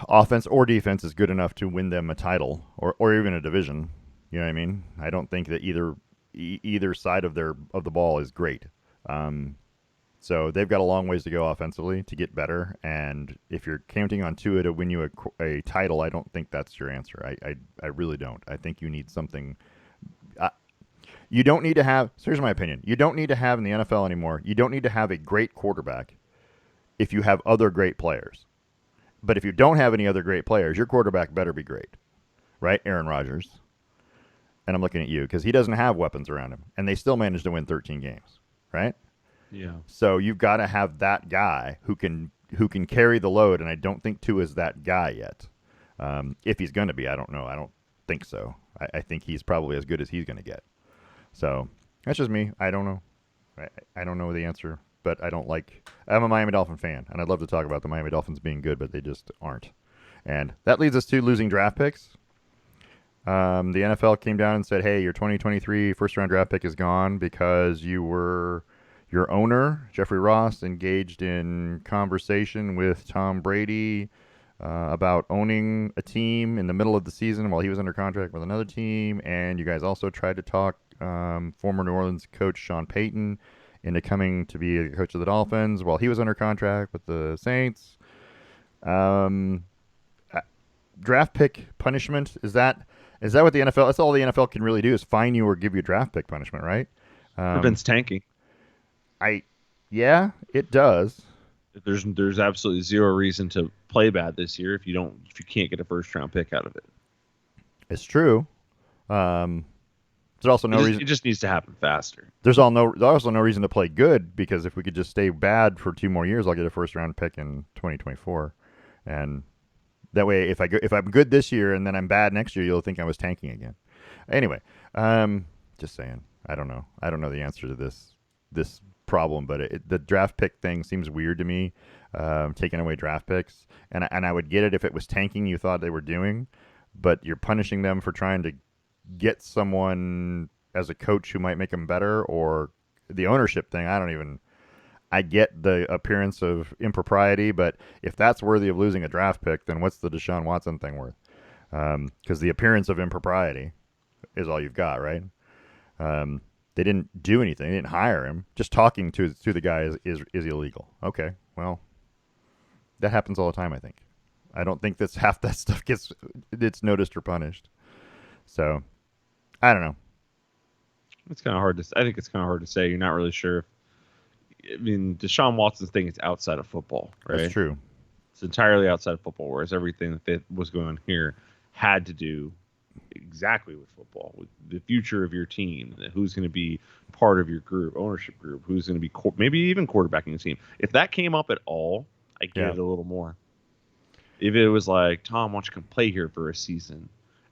offense or defense is good enough to win them a title or even a division. You know what I mean? I don't think that either side of the ball is great. So they've got a long ways to go offensively to get better. And if you're counting on Tua to win you a title, I don't think that's your answer. I really don't. I think you need something. You don't need to have, so here's my opinion. You don't need to have in the NFL anymore, you don't need to have a great quarterback if you have other great players. But if you don't have any other great players, your quarterback better be great. Right? Aaron Rodgers. And I'm looking at you because he doesn't have weapons around him. And they still managed to win 13 games. Right? Yeah. So you've got to have that guy who can carry the load, and I don't think Tua is that guy yet. If he's going to be, I don't know. I don't think so. I think he's probably as good as he's going to get. So that's just me. I don't know. I don't know the answer, but I'm a Miami Dolphin fan, and I'd love to talk about the Miami Dolphins being good, but they just aren't. And that leads us to losing draft picks. The NFL came down and said, hey, your 2023 first-round draft pick is gone because your owner, Jeffrey Ross, engaged in conversation with Tom Brady about owning a team in the middle of the season while he was under contract with another team, and you guys also tried to talk former New Orleans coach Sean Payton into coming to be a coach of the Dolphins while he was under contract with the Saints. Draft pick punishment, is that what the NFL, that's all the NFL can really do is fine you or give you draft pick punishment, right? Prevents tanking. Yeah, it does. There's absolutely zero reason to play bad this year if you can't get a first round pick out of it. It's true. There's also no reason. It just needs to happen faster. There's also no reason to play good because if we could just stay bad for 2 more years, I'll get a first round pick in 2024, and that way, if I'm good this year and then I'm bad next year, you'll think I was tanking again. Anyway, just saying. I don't know. I don't know the answer to this problem, but the draft pick thing seems weird to me. Taking away draft picks, and I would get it if it was tanking you thought they were doing, but you're punishing them for trying to get someone as a coach who might make them better, or the ownership thing. I get the appearance of impropriety, but if that's worthy of losing a draft pick, then what's the Deshaun Watson thing worth? Because the appearance of impropriety is all you've got, right? They didn't do anything. They didn't hire him. Just talking to the guy is illegal. Okay, well, that happens all the time, I think. I don't think that's half that stuff it's noticed or punished. So, I don't know. It's kind of hard to. I think it's kind of hard to say. You're not really sure. I mean, Deshaun Watson's thing is outside of football, right? That's true. It's entirely outside of football, whereas everything that was going on here had to do exactly with football, with the future of your team, who's going to be part of your group, ownership group, who's going to be maybe even quarterbacking the team. If that came up at all, I get it a little more. If it was like, Tom, why don't you come play here for a season,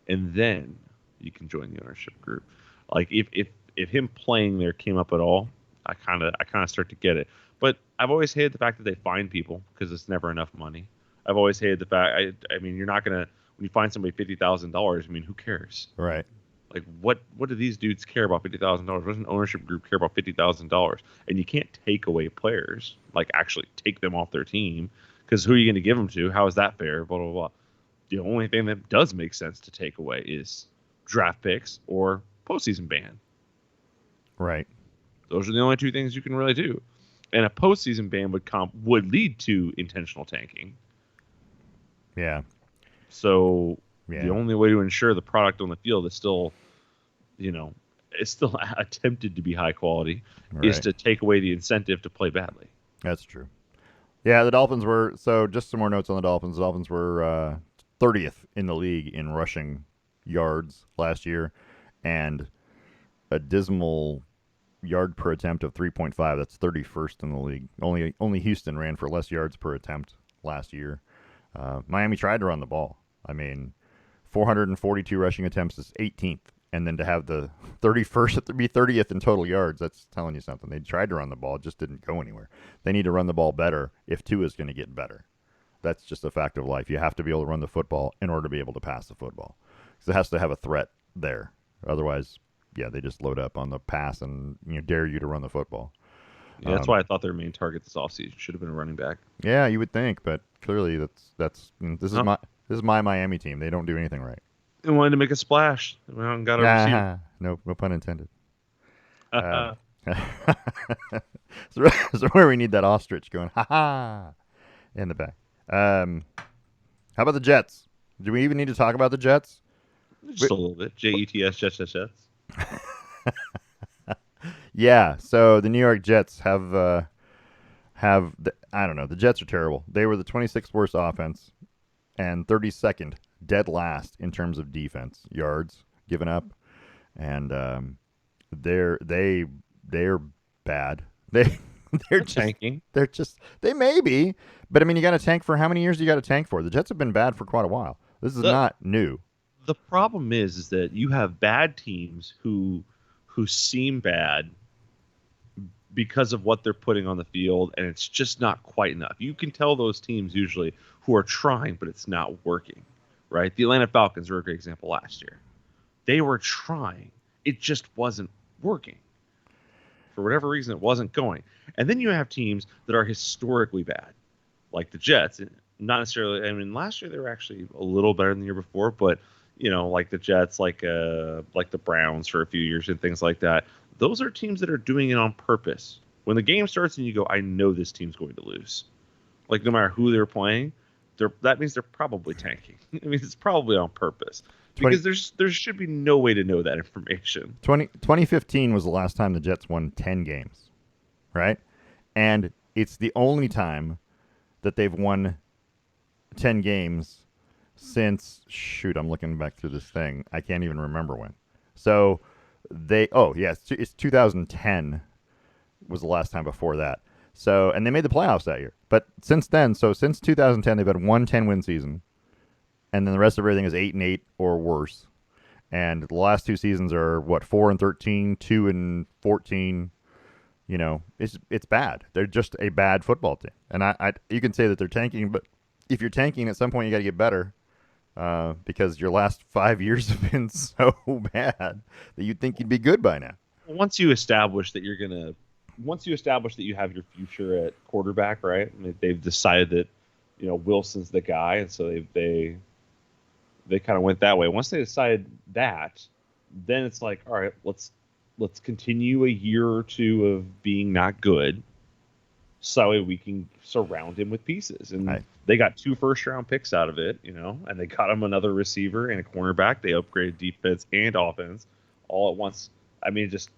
and then you can join the ownership group. Like if him playing there came up at all, I kind of start to get it. But I've always hated the fact that they fine people because it's never enough money. I've always hated the fact. I mean, you're not gonna when you find somebody $50,000. I mean, who cares? Right. Like what do these dudes care about $50,000? What does an ownership group care about $50,000? And you can't take away players, like actually take them off their team, because who are you going to give them to? How is that fair? Blah blah blah. The only thing that does make sense to take away is draft picks or postseason ban. Right. Those are the only two things you can really do. And a postseason ban would lead to intentional tanking. Yeah. So the only way to ensure the product on the field is still, is still attempted to be high quality, is to take away the incentive to play badly. That's true. Yeah, the Dolphins were, so just some more notes on the Dolphins. The Dolphins were 30th in the league in rushing yards last year, and a dismal yard per attempt of 3.5. That's 31st in the league. Only Houston ran for less yards per attempt last year. Miami tried to run the ball. I mean, 442 rushing attempts is 18th, and then to have the 31st to be 30th in total yards, that's telling you something. They tried to run the ball, it just didn't go anywhere. They need to run the ball better if Tua is going to get better. That's just a fact of life. You have to be able to run the football in order to be able to pass the football, because it has to have a threat there. Otherwise, they just load up on the pass and dare you to run the football. Yeah, that's why I thought their main target this offseason should have been a running back. Yeah, you would think, but clearly this is my Miami team. They don't do anything right. They wanted to make a splash. They went out and got a receiver. No pun intended. So where we need that ostrich going, in the back. How about the Jets? Do we even need to talk about the Jets? Just a little bit. Jets, Jets. Yeah, so the New York Jets have I don't know. The Jets are terrible. They were the 26th worst offense and 32nd dead last in terms of defense yards given up, and they're bad. They're just tanking. They may be, but I mean, you got to tank for how many years? You got to tank for? The Jets have been bad for quite a while. This is not new. The problem is that you have bad teams who seem bad because of what they're putting on the field, and it's just not quite enough. You can tell those teams usually who are trying, but it's not working, right? The Atlanta Falcons were a great example last year. They were trying. It just wasn't working. For whatever reason, it wasn't going. And then you have teams that are historically bad, like the Jets. Not necessarily, I mean, last year they were actually a little better than the year before, but like the Jets, like the Browns for a few years and things like that. Those are teams that are doing it on purpose. When the game starts and you go, I know this team's going to lose. Like no matter who they're playing, that means they're probably tanking. I mean, it's probably on purpose. Because there should be no way to know that information. 2015 was the last time the Jets won 10 games, right? And it's the only time that they've won 10 games since, I'm looking back through this thing. I can't even remember when. So it's 2010 was the last time before that. So, and they made the playoffs that year. But since then, since 2010, they've had one 10-win season. And then the rest of everything is 8-8 or worse. And the last two seasons are what, 4-13, 2-14. It's bad. They're just a bad football team. And you can say that they're tanking, but if you're tanking, at some point you got to get better. Because your last 5 years have been so bad that you'd think you'd be good by now. Once you establish that you have your future at quarterback, right? I mean, they've decided that Wilson's the guy, and so they kind of went that way. Once they decided that, then it's like, all right, let's continue a year or two of being not good, so we can surround him with pieces. And they got 2 first-round picks out of it, and they got him another receiver and a cornerback. They upgraded defense and offense all at once. I mean, just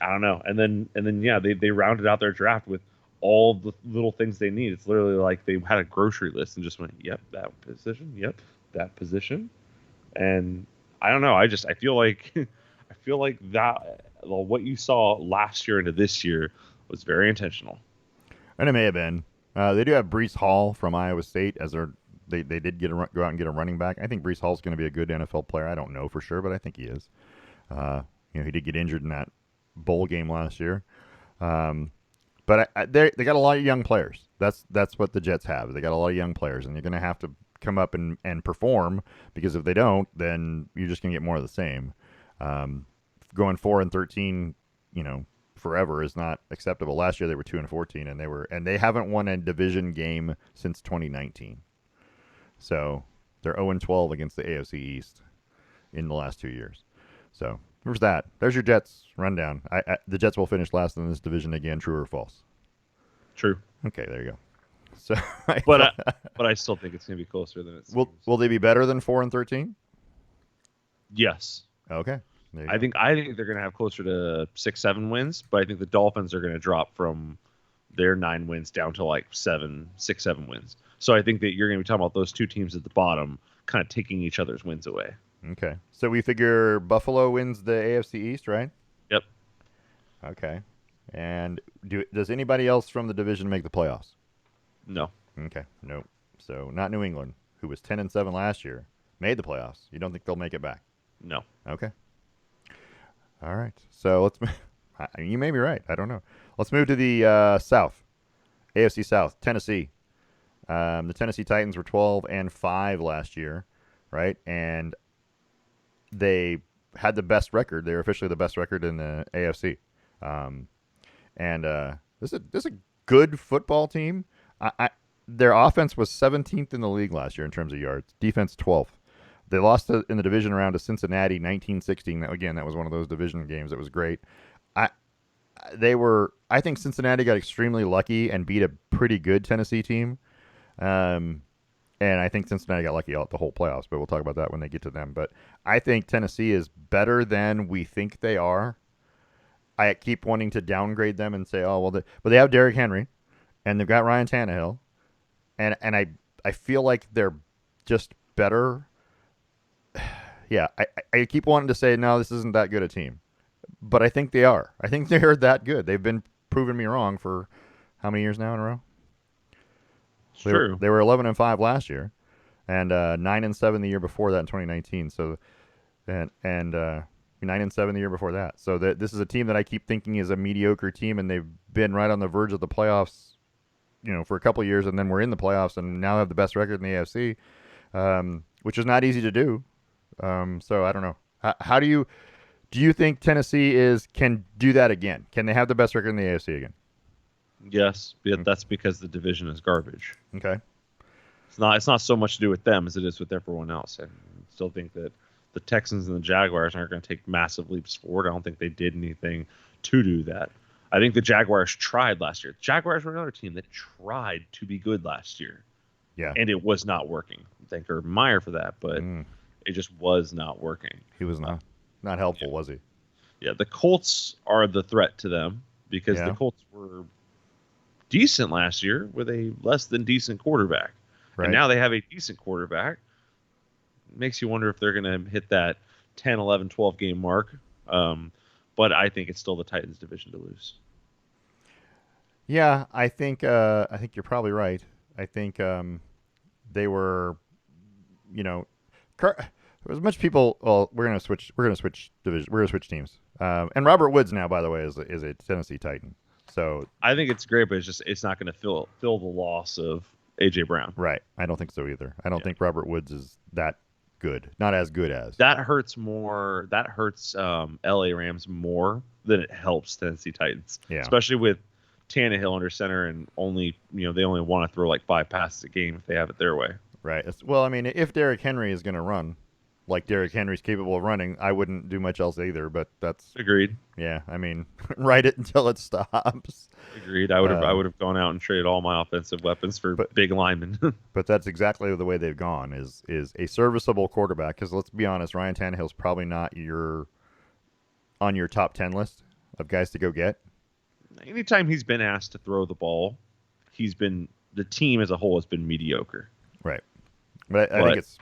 I don't know. And then yeah, they rounded out their draft with all the little things they need. It's literally like they had a grocery list and just went, yep, that position, yep, that position. And I don't know. I feel like that what you saw last year into this year was very intentional. And it may have been. They do have Breece Hall from Iowa State as they did go out and get a running back. I think Breece Hall's going to be a good NFL player. I don't know for sure, but I think he is. He did get injured in that bowl game last year. But they got a lot of young players. That's what the Jets have. They got a lot of young players, and you're going to have to come up and perform, because if they don't, then you're just going to get more of the same. Going 4-13, forever is not acceptable. Last year they were 2-14, and they haven't won a division game since 2019. So they're 0-12 against the AFC East in the last 2 years. So there's that. There's your Jets rundown. The Jets will finish last in this division again. True or false? True. Okay, there you go. So, but I still think it's going to be closer than it seems. Will they be better than 4-13? Yes. Okay. I think they're going to have closer to 6-7 wins, but I think the Dolphins are going to drop from their 9 wins down to like 6-7 wins. So I think that you're going to be talking about those two teams at the bottom kind of taking each other's wins away. Okay. So we figure Buffalo wins the AFC East, right? Yep. Okay. And does anybody else from the division make the playoffs? No. Okay. Nope. So not New England, who was 10-7 last year, made the playoffs. You don't think they'll make it back? No. Okay. All right. So let's. You may be right. I don't know. Let's move to the South, AFC South, Tennessee. The Tennessee Titans were 12-5 last year, right? And they had the best record. They were officially the best record in the AFC. This is a good football team. Their offense was 17th in the league last year in terms of yards. Defense 12th. They lost in the division round to Cincinnati 19-16. Again, that was one of those division games that was great. I think Cincinnati got extremely lucky and beat a pretty good Tennessee team. And I think Cincinnati got lucky out the whole playoffs, but we'll talk about that when they get to them. But I think Tennessee is better than we think they are. I keep wanting to downgrade them and say, oh, well, but they have Derrick Henry, and they've got Ryan Tannehill, and I feel like they're just better. Yeah, I keep wanting to say, no, this isn't that good a team. But I think they are. I think they're that good. They've been proving me wrong for how many years now in a row? True. They were 11-5 last year, and 9-7 the year before that in 2019. So, and 9-7 the year before that. So this is a team that I keep thinking is a mediocre team, and they've been right on the verge of the playoffs, for a couple of years, and then we're in the playoffs, and now have the best record in the AFC, which is not easy to do. So I don't know. How do you think Tennessee can do that again? Can they have the best record in the AFC again? Yes, but that's because the division is garbage. Okay. It's not so much to do with them as it is with everyone else. I still think that the Texans and the Jaguars aren't going to take massive leaps forward. I don't think they did anything to do that. I think the Jaguars tried last year. The Jaguars were another team that tried to be good last year. Yeah. And it was not working. Thank Urban Meyer for that, but it just was not working. He was not helpful, was he? Yeah, the Colts are the threat to them because the Colts were decent last year with a less than decent quarterback. Right. And now they have a decent quarterback. Makes you wonder if they're going to hit that 10, 11, 12 game mark. But I think it's still the Titans division to lose. Yeah, I think you're probably right. I think they were, as much people. Well, we're gonna switch. We're gonna switch division. We're gonna switch teams. And Robert Woods now, by the way, is a Tennessee Titan. So I think it's great, but it's not going to fill the loss of AJ Brown. right, I don't think so either. I don't Yeah. think Robert Woods is that good. Not as good as. That hurts more. That hurts LA Rams more than it helps Tennessee Titans. Yeah. Especially with Tannehill under center and they only want to throw like 5 passes a game if they have it their way. Right. Well, I mean, if Derrick Henry is going to run like Derrick Henry's capable of running, I wouldn't do much else either. But that's Agreed. yeah. I mean, ride it until it stops. Agreed. I would have gone out and traded all my offensive weapons for big linemen. But that's exactly the way they've gone. Is a serviceable quarterback? Because let's be honest, Ryan Tannehill's probably not on your top 10 list of guys to go get. Anytime he's been asked to throw the ball, the team as a whole has been mediocre. Right. But I think it's.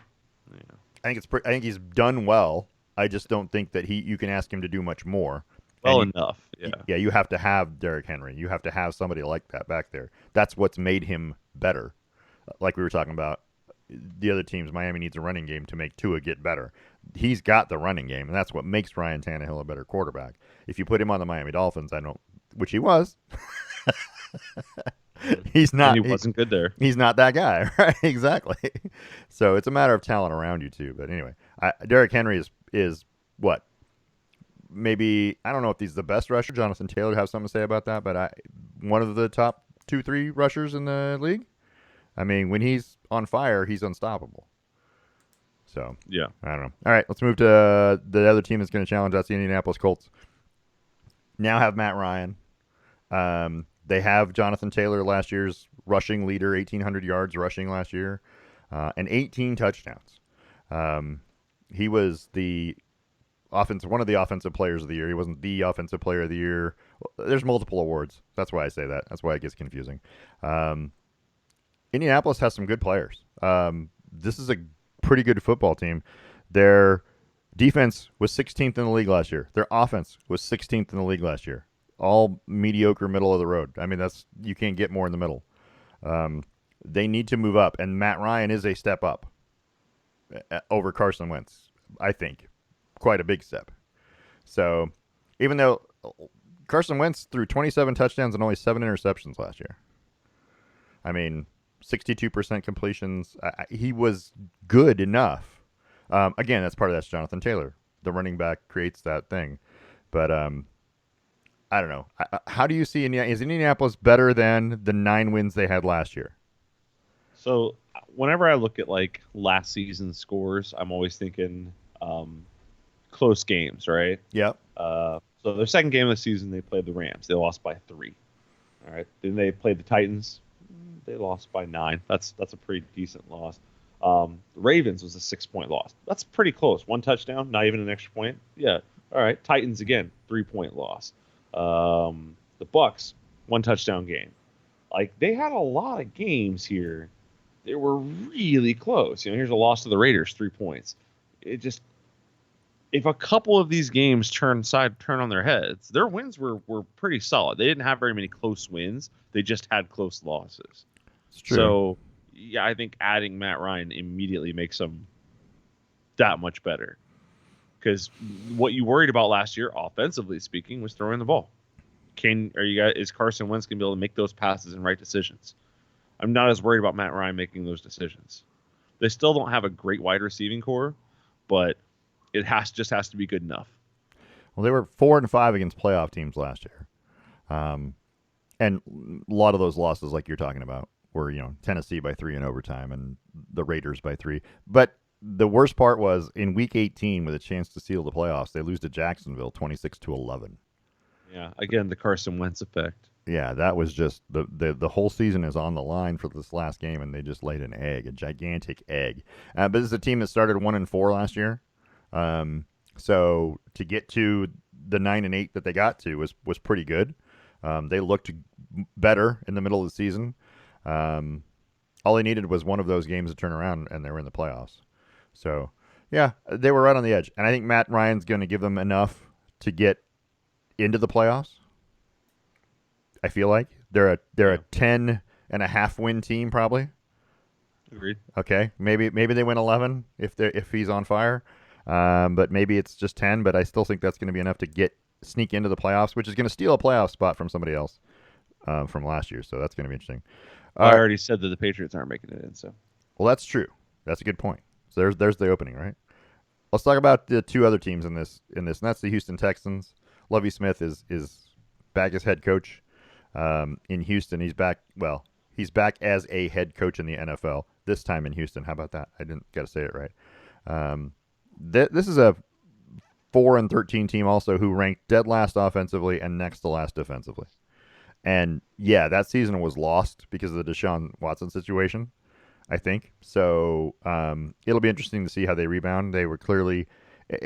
Yeah. I think he's done well. I just don't think that you can ask him to do much more. Enough. Yeah. Yeah, you have to have Derrick Henry. You have to have somebody like that back there. That's what's made him better. Like we were talking about, the other teams, Miami needs a running game to make Tua get better. He's got the running game, and that's what makes Ryan Tannehill a better quarterback. If you put him on the Miami Dolphins, which he was. He's not. And he wasn't good there. He's not that guy, right? Exactly. So it's a matter of talent around you too. But anyway, Derrick Henry is what? Maybe I don't know if he's the best rusher. Jonathan Taylor would have something to say about that. But one of the top 2-3 rushers in the league. I mean, when he's on fire, he's unstoppable. So yeah, I don't know. All right, let's move to the other team that's going to challenge. That's the Indianapolis Colts. Now have Matt Ryan. They have Jonathan Taylor, last year's rushing leader, 1,800 yards rushing last year, and 18 touchdowns. He was one of the offensive players of the year. He wasn't the offensive player of the year. There's multiple awards. That's why I say that. That's why it gets confusing. Indianapolis has some good players. This is a pretty good football team. Their defense was 16th in the league last year. Their offense was 16th in the league last year. All mediocre, middle of the road. I mean, you can't get more in the middle. They need to move up, and Matt Ryan is a step up over Carson Wentz. I think quite a big step. So, even though Carson Wentz threw 27 touchdowns and only 7 interceptions last year, I mean, 62% completions. He was good enough. Again, that's Jonathan Taylor. The running back creates that thing, but I don't know. How do you see is Indianapolis better than the 9 wins they had last year? So whenever I look at like last season's scores, I'm always thinking close games, right? Yep. So their second game of the season, they played the Rams. They lost by 3. All right. Then they played the Titans. They lost by 9. That's a pretty decent loss. The Ravens was a 6-point loss. That's pretty close. 1 touchdown, not even an extra point. Yeah. All right. Titans again, 3-point loss. The Bucks, 1 touchdown game. Like, they had a lot of games here. They were really close. Here's a loss to the Raiders, 3 points. If a couple of these games turn on their heads, their wins were pretty solid. They didn't have very many close wins. They just had close losses. It's true. So, yeah, I think adding Matt Ryan immediately makes them that much better. Because what you worried about last year, offensively speaking, was throwing the ball. Is Carson Wentz going to be able to make those passes and right decisions? I'm not as worried about Matt Ryan making those decisions. They still don't have a great wide receiving core, but it just has to be good enough. Well, they were 4-5 against playoff teams last year, and a lot of those losses, like you're talking about, were Tennessee by 3 in overtime and the Raiders by 3. But the worst part was in Week 18, with a chance to seal the playoffs, they lose to Jacksonville 26-11. Yeah, again, the Carson Wentz effect. Yeah, that was just the whole season is on the line for this last game, and they just laid an egg, a gigantic egg. But this is a team that started 1-4 last year, so to get to the 9-8 that they got to was pretty good. They looked better in the middle of the season. All they needed was one of those games to turn around, and they were in the playoffs. So, yeah, they were right on the edge. And I think Matt Ryan's going to give them enough to get into the playoffs. I feel like they're a 10.5 win team probably. Agreed. Okay, maybe they win 11 if he's on fire, but maybe it's just 10. But I still think that's going to be enough to sneak into the playoffs, which is going to steal a playoff spot from somebody else from last year. So that's going to be interesting. Well, I already said that the Patriots aren't making it in, so. Well, that's true. That's a good point. So there's the opening, right? Let's talk about the two other teams in this, and that's the Houston Texans. Lovie Smith is back as head coach in Houston. He's back. Well, he's back as a head coach in the NFL this time in Houston. How about that? I didn't get to say it right. This is a 4-13 team also who ranked dead last offensively and next to last defensively. And yeah, that season was lost because of the Deshaun Watson situation, I think. So it'll be interesting to see how they rebound. They were clearly,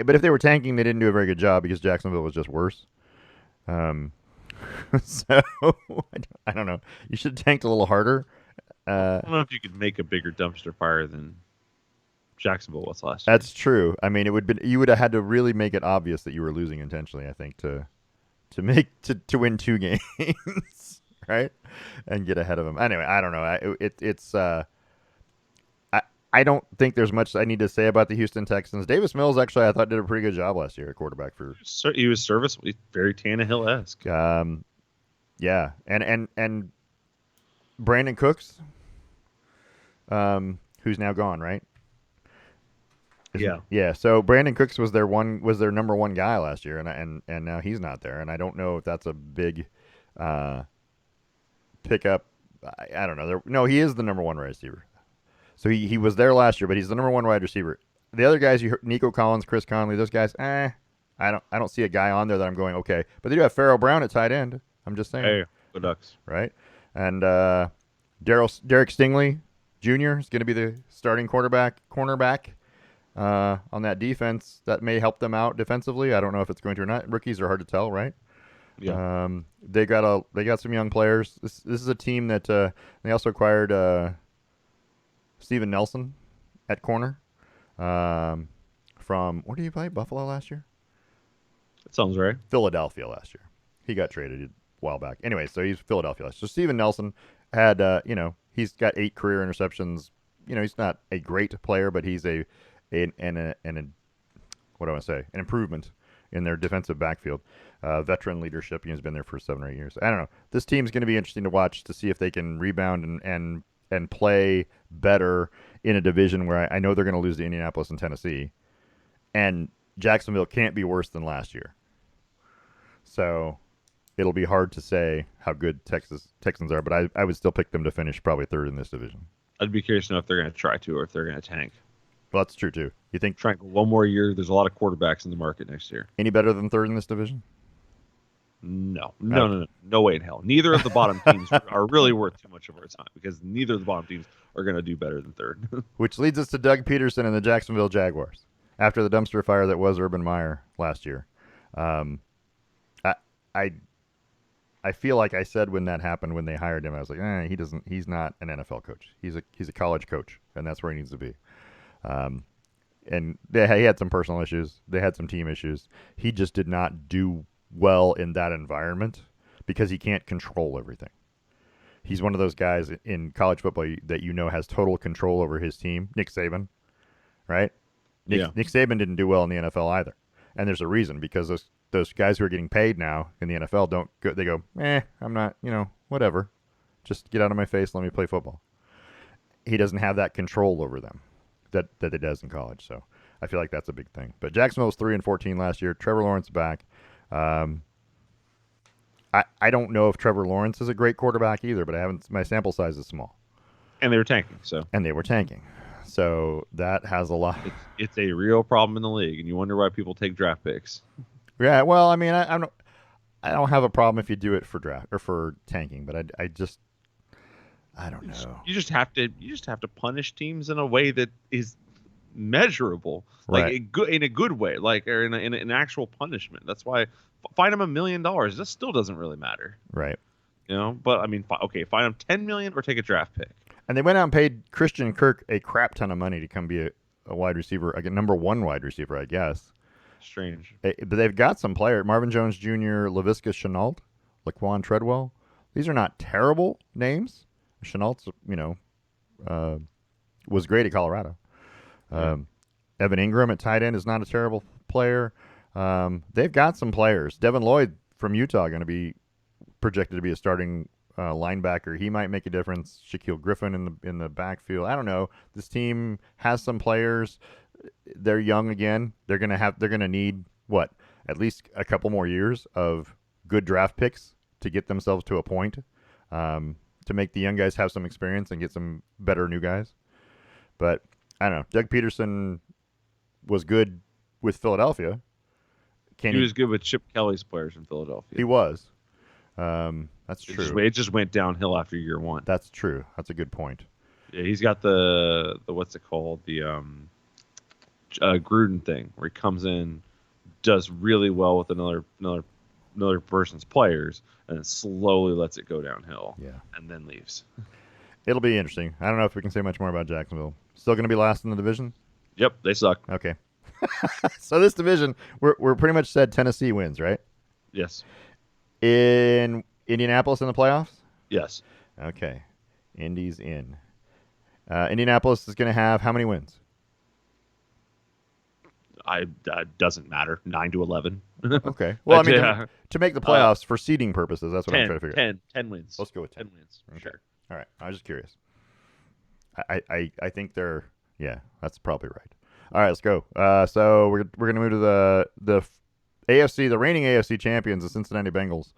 but if they were tanking, they didn't do a very good job because Jacksonville was just worse. So I don't know. You should have tanked a little harder. I don't know if you could make a bigger dumpster fire than Jacksonville was last year. That's true. I mean, you would have had to really make it obvious that you were losing intentionally, I think, to win 2 games, right, and get ahead of them. Anyway, I don't know. I don't think there's much I need to say about the Houston Texans. Davis Mills actually I thought did a pretty good job last year at quarterback for. He was serviceable, very Tannehill-esque. Yeah, and Brandon Cooks, who's now gone, right? Yeah. So Brandon Cooks was their number one guy last year, and now he's not there, and I don't know if that's a big pickup. I don't know. No, he is the number one wide receiver. So he was there last year, but he's the number one wide receiver. The other guys, you heard, Nico Collins, Chris Conley, those guys, I don't see a guy on there that I'm going okay. But they do have Pharaoh Brown at tight end. I'm just saying. Hey, good Ducks. Right, and Derek Stingley Jr. is going to be the starting cornerback on that defense. That may help them out defensively. I don't know if it's going to or not. Rookies are hard to tell, right? Yeah. They got some young players. This is a team that they also acquired Steven Nelson at corner from where did he play? Buffalo last year? That sounds right. Philadelphia last year. He got traded a while back. Anyway, so he's Philadelphia last year. So Steven Nelson had he's got 8 career interceptions. He's not a great player, but he's an improvement in their defensive backfield. Veteran leadership. He's been there for 7 or 8 years. I don't know. This team's going to be interesting to watch to see if they can rebound and play better in a division where I know they're going to lose to Indianapolis and Tennessee, and Jacksonville can't be worse than last year. So it'll be hard to say how good Texans are, but I would still pick them to finish probably third in this division. I'd be curious to know if they're going to try to or if they're going to tank. Well, that's true too. You think trying one more year? There's a lot of quarterbacks in the market next year. Any better than third in this division? No way in hell. Neither of the bottom teams are really worth too much of our time because neither of the bottom teams are going to do better than third. Which leads us to Doug Peterson and the Jacksonville Jaguars after the dumpster fire that was Urban Meyer last year. I feel like I said when that happened when they hired him, I was like, he's not an NFL coach. He's a college coach, and that's where he needs to be. And he had some personal issues. They had some team issues. He just did not do well in that environment because he can't control everything. He's one of those guys in college football that has total control over his team. Nick Saban, right? Nick Saban didn't do well in the NFL either, and there's a reason because those guys who are getting paid now in the NFL they go, I'm not, whatever, just get out of my face, let me play football. He doesn't have that control over them that it does in college, so I feel like that's a big thing. But Jacksonville was 3-14 last year. Trevor Lawrence back. I don't know if Trevor Lawrence is a great quarterback either, but my sample size is small. And they were tanking, so. And they were tanking. So that has a lot. It's a real problem in the league, and you wonder why people take draft picks. Yeah, well, I mean, I don't have a problem if you do it for draft or for tanking, but I don't know. You just have to punish teams in a way that is measurable, like right. in a good way, or in an actual punishment. That's why fine them $1 million. This still doesn't really matter, right? But I mean, fine them $10 million or take a draft pick. And they went out and paid Christian Kirk a crap ton of money to come be a wide receiver, a number one wide receiver, I guess. Strange. But they've got some players: Marvin Jones Jr., Laviska Shenault, Laquan Treadwell. These are not terrible names. Chenault's, was great at Colorado. Evan Ingram at tight end is not a terrible player. They've got some players. Devin Lloyd from Utah going to be projected to be a starting linebacker. He might make a difference. Shaquille Griffin in the backfield. I don't know. This team has some players. They're young again. They're gonna need what? At least a couple more years of good draft picks to get themselves to a point, to make the young guys have some experience and get some better new guys. But I don't know. Doug Peterson was good with Philadelphia. He was good with Chip Kelly's players in Philadelphia. He was. That's true. It just went downhill after year one. That's true. That's a good point. Yeah, he's got the what's it called? The Gruden thing, where he comes in, does really well with another person's players, and then slowly lets it go downhill. Yeah. And then leaves. It'll be interesting. I don't know if we can say much more about Jacksonville. Still going to be last in the division? Yep, they suck. Okay. So this division, we're pretty much said Tennessee wins, right? Yes. In Indianapolis in the playoffs? Yes. Okay. Indy's in. Indianapolis is going to have how many wins? Doesn't matter. 9-11. Okay. Well, I mean, to make the playoffs for seeding purposes, that's what I'm trying to figure out. 10 wins. Let's go with 10 wins. Okay. Sure. All right. I was just curious. I think they're, yeah, that's probably right. All right, let's go. So we're going to move to the AFC, the reigning AFC champions, the Cincinnati Bengals.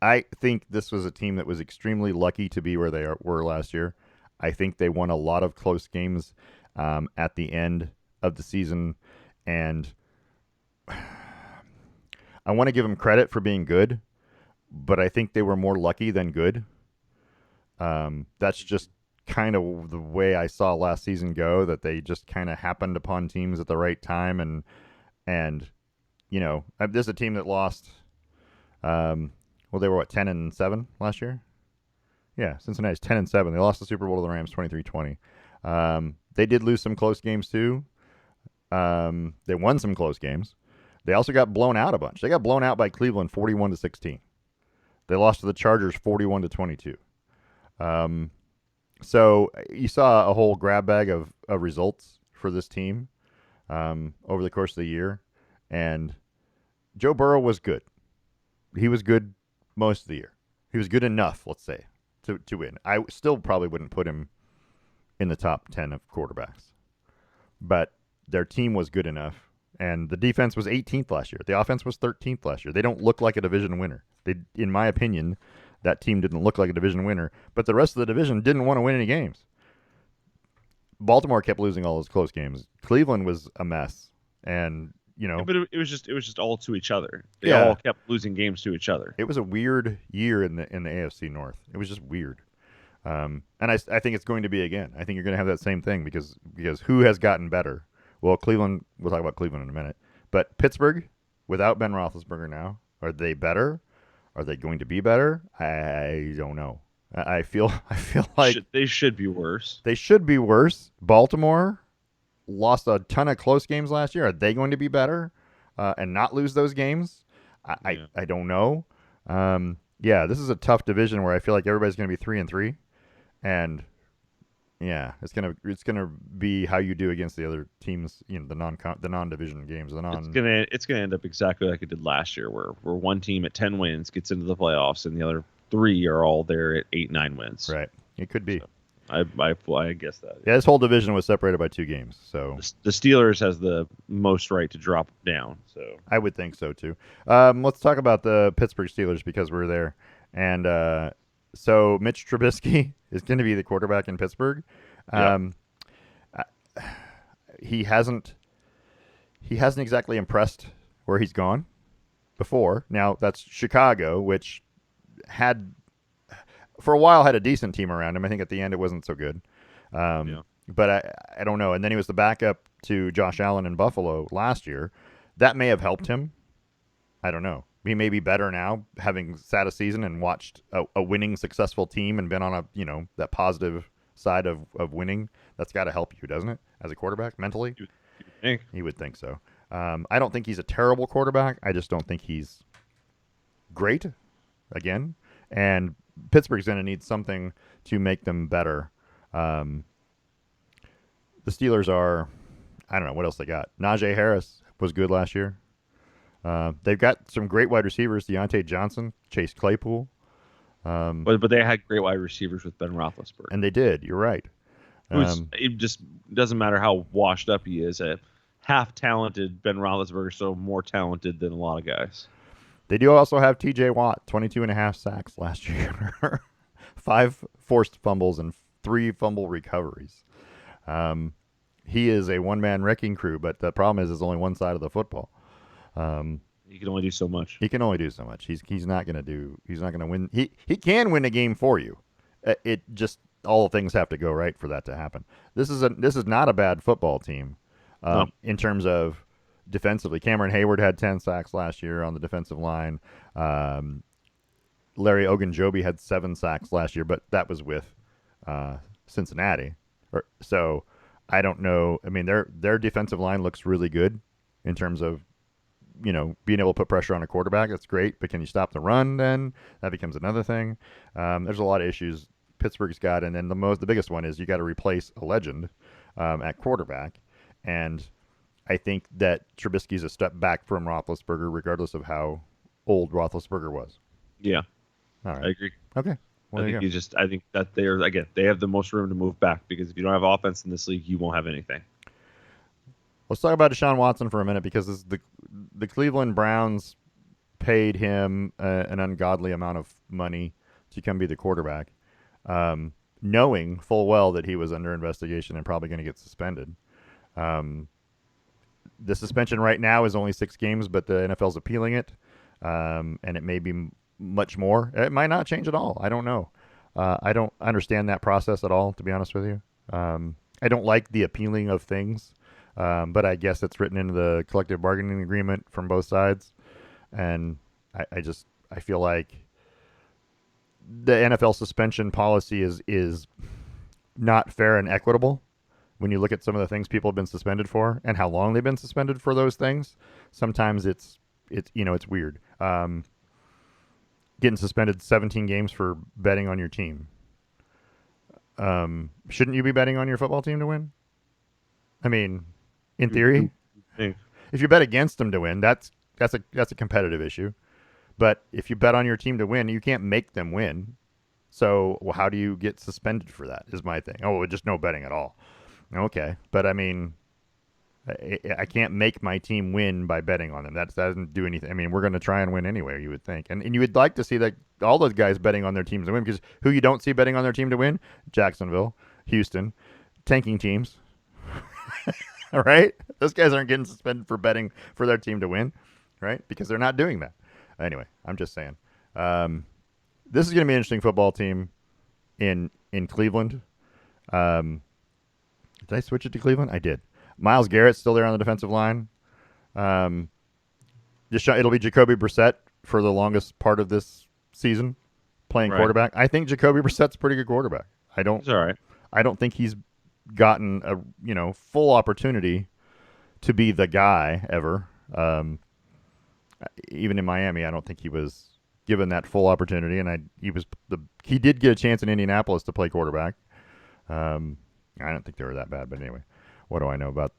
I think this was a team that was extremely lucky to be where they were last year. I think they won a lot of close games at the end of the season, and I want to give them credit for being good, but I think they were more lucky than good. That's just kind of the way I saw last season go, that they just kind of happened upon teams at the right time, and you know, this is a team that lost. Well, they were 10-7 last year. Yeah, Cincinnati's 10-7. They lost the Super Bowl to the Rams 23-20. They did lose some close games too. They won some close games. They also got blown out a bunch. They got blown out by Cleveland 41-16. They lost to the Chargers 41-22. So you saw a whole grab bag of results for this team over the course of the year. And Joe Burrow was good. He was good most of the year. He was good enough, let's say, to win. I still probably wouldn't put him in the top 10 of quarterbacks. But their team was good enough. And the defense was 18th last year. The offense was 13th last year. They don't look like a division winner. They, in my opinion, that team didn't look like a division winner. But the rest of the division didn't want to win any games. Baltimore kept losing all those close games. Cleveland was a mess. And, you know, but it was just all to each other. They all kept losing games to each other. It was a weird year in the AFC North. It was just weird. And I think it's going to be again. I think you're going to have that same thing because who has gotten better? Well, Cleveland, we'll talk about Cleveland in a minute. But Pittsburgh, without Ben Roethlisberger now, are they better? Are they going to be better? I don't know. I feel like they should be worse. They should be worse. Baltimore lost a ton of close games last year. Are they going to be better and not lose those games? I don't know. This is a tough division where I feel like everybody's going to be 3-3, and yeah, it's gonna be how you do against the other teams. You know, the non-division games. It's gonna end up exactly like it did last year, where one team at 10 wins gets into the playoffs, and the other 3 are all there at 8-9 wins. Right. It could be. So I guess that. Yeah, this whole division was separated by 2 games. So the Steelers has the most right to drop down. So I would think so too. Let's talk about the Pittsburgh Steelers because we're there, and so Mitch Trubisky is going to be the quarterback in Pittsburgh. He hasn't exactly impressed where he's gone before. Now that's Chicago, which had for a while had a decent team around him. I think at the end it wasn't so good. But I don't know. And then he was the backup to Josh Allen in Buffalo last year. That may have helped him. I don't know. He may be better now, having sat a season and watched a winning, successful team and been on that positive side of winning. That's got to help you, doesn't it, as a quarterback mentally? You would think so. I don't think he's a terrible quarterback. I just don't think he's great, again. And Pittsburgh's going to need something to make them better. Um, the Steelers are, I don't know what else they got. Najee Harris was good last year. They've got some great wide receivers: Deontay Johnson, Chase Claypool. But they had great wide receivers with Ben Roethlisberger. And they did. You're right. It just doesn't matter how washed up he is. A half talented Ben Roethlisberger, so more talented than a lot of guys. They do also have T.J. Watt, 22 and a half sacks last year, 5 forced fumbles and 3 fumble recoveries. He is a one-man wrecking crew, but the problem is, it's only one side of the football. He can only do so much. He can only do so much. He's not going to win. He can win a game for you. It just, all things have to go right for that to happen. This is not a bad football team in terms of defensively. Cameron Hayward had 10 sacks last year on the defensive line. Larry Ogunjobi had 7 sacks last year, but that was with Cincinnati. So I don't know. I mean, their defensive line looks really good in terms of, being able to put pressure on a quarterback. That's great, but can you stop the run? Then that becomes another thing. There's a lot of issues Pittsburgh's got, and then the biggest one is you got to replace a legend at quarterback, and I think that Trubisky's a step back from Roethlisberger, regardless of how old Roethlisberger was. Yeah, all right, I agree. Okay, well, I think that they have the most room to move back, because if you don't have offense in this league, you won't have anything. Let's talk about Deshaun Watson for a minute, because the Cleveland Browns paid him an ungodly amount of money to come be the quarterback, knowing full well that he was under investigation and probably going to get suspended. The suspension right now is only 6 games, but the NFL's appealing it, and it may be much more. It might not change at all. I don't know. I don't understand that process at all, to be honest with you. I don't like the appealing of things. But I guess it's written into the collective bargaining agreement from both sides. And I feel like the NFL suspension policy is not fair and equitable when you look at some of the things people have been suspended for and how long they've been suspended for those things. Sometimes it's weird. Getting suspended 17 games for betting on your team. Shouldn't you be betting on your football team to win? I mean, in theory, if you bet against them to win, that's a competitive issue. But if you bet on your team to win, you can't make them win. So how do you get suspended for that? Is my thing. Oh, just no betting at all. Okay, but I mean, I can't make my team win by betting on them. That doesn't do anything. I mean, we're going to try and win anyway, you would think, and you would like to see that all those guys betting on their teams to win, because who you don't see betting on their team to win? Jacksonville, Houston, tanking teams. All right? Those guys aren't getting suspended for betting for their team to win, right? Because they're not doing that. Anyway, I'm just saying. This is going to be an interesting football team in Cleveland. Did I switch it to Cleveland? I did. Myles Garrett's still there on the defensive line. It'll be Jacoby Brissett for the longest part of this season playing quarterback. I think Jacoby Brissett's a pretty good quarterback. He's all right. I don't think he's gotten a full opportunity to be the guy ever. Even in Miami, I don't think he was given that full opportunity, and he did get a chance in Indianapolis to play quarterback. I don't think they were that bad, but anyway, what do I know about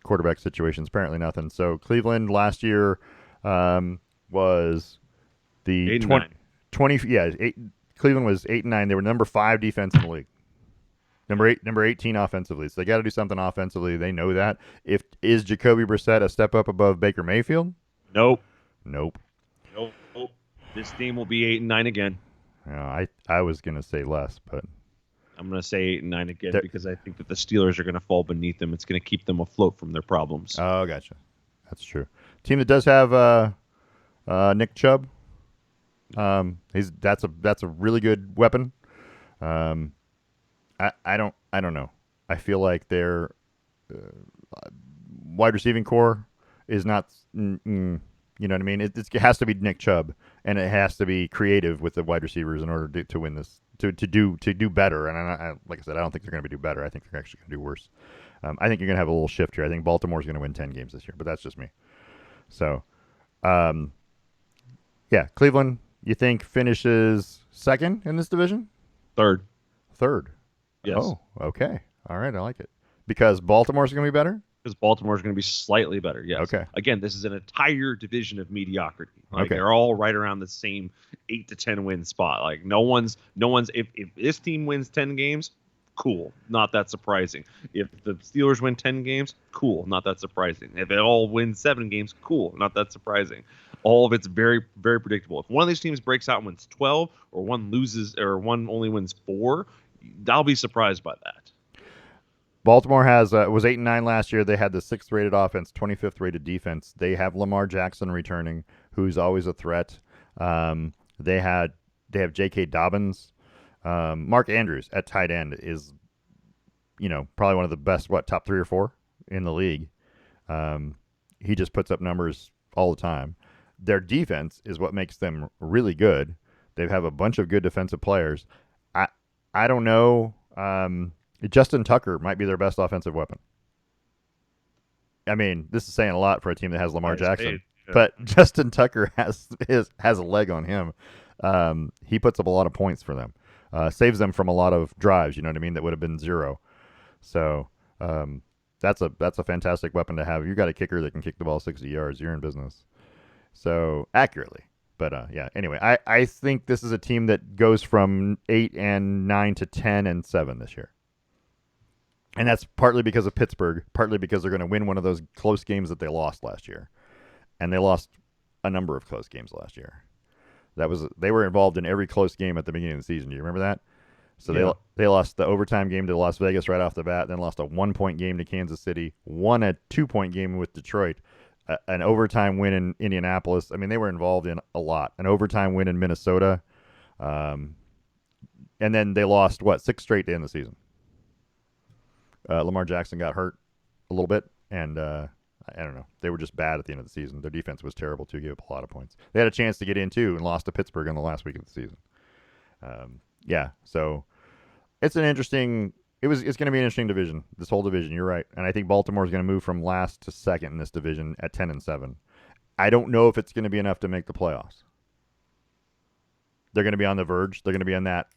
quarterback situations? Apparently nothing. So Cleveland last year was the 20. Yeah, Cleveland was 8-9. They were number 5 defense in the league. Number 18 offensively. So they got to do something offensively. They know that. Is Jacoby Brissett a step up above Baker Mayfield? Nope. This team will be 8-9 again. I was gonna say less, but I'm gonna say 8-9 again because I think that the Steelers are gonna fall beneath them. It's gonna keep them afloat from their problems. Oh, gotcha. That's true. Team that does have Nick Chubb. That's a really good weapon. I don't know. I feel like their wide receiving core is not. You know what I mean? It has to be Nick Chubb, and it has to be creative with the wide receivers in order to win this, to do better. And like I said, I don't think they're going to do better. I think they're actually going to do worse. I think you're going to have a little shift here. I think Baltimore's going to win 10 games this year, but that's just me. So, yeah, Cleveland, you think finishes second in this division? Third. Yes. Oh, okay. All right, I like it. Because Baltimore's going to be better? Because Baltimore's going to be slightly better. Yes. Okay. Again, this is an entire division of mediocrity. Like Okay. they're all right around the same 8 to 10 win spot. Like no one's if this team wins 10 games, cool, not that surprising. If the Steelers win 10 games, cool, not that surprising. If it all wins 7 games, cool, not that surprising. All of it's very, very predictable. If one of these teams breaks out and wins 12, or one loses, or one only wins 4, I'll be surprised by that. Baltimore was 8-9 last year. They had the 6th rated offense, 25th rated defense. They have Lamar Jackson returning, who's always a threat. They have J.K. Dobbins. Mark Andrews at tight end is, probably one of the best, top 3 or 4 in the league. He just puts up numbers all the time. Their defense is what makes them really good. They have a bunch of good defensive players. I don't know. Justin Tucker might be their best offensive weapon. I mean, this is saying a lot for a team that has Lamar Jackson, but Justin Tucker has a leg on him. He puts up a lot of points for them, saves them from a lot of drives. You know what I mean? That would have been 0. So that's a fantastic weapon to have. If you got a kicker that can kick the ball 60 yards, you're in business. So accurately. But yeah. Anyway, I think this is a team that goes from 8-9 to 10-7 this year. And that's partly because of Pittsburgh, partly because they're going to win one of those close games that they lost last year. And they lost a number of close games last year. They were involved in every close game at the beginning of the season. Do you remember that? So yeah. they lost the overtime game to Las Vegas right off the bat, then lost a 1-point game to Kansas City, won a 2-point game with Detroit, an overtime win in Indianapolis. I mean, they were involved in a lot. An overtime win in Minnesota. And then they lost, 6 straight to end the season. Lamar Jackson got hurt a little bit, and I don't know. They were just bad at the end of the season. Their defense was terrible, too. Gave up a lot of points. They had a chance to get in, too, and lost to Pittsburgh in the last week of the season. Yeah, so it's it's going to be an interesting division, this whole division. You're right. And I think Baltimore is going to move from last to second in this division at 10-7. I don't know if it's going to be enough to make the playoffs. They're going to be on the verge. They're going to be on that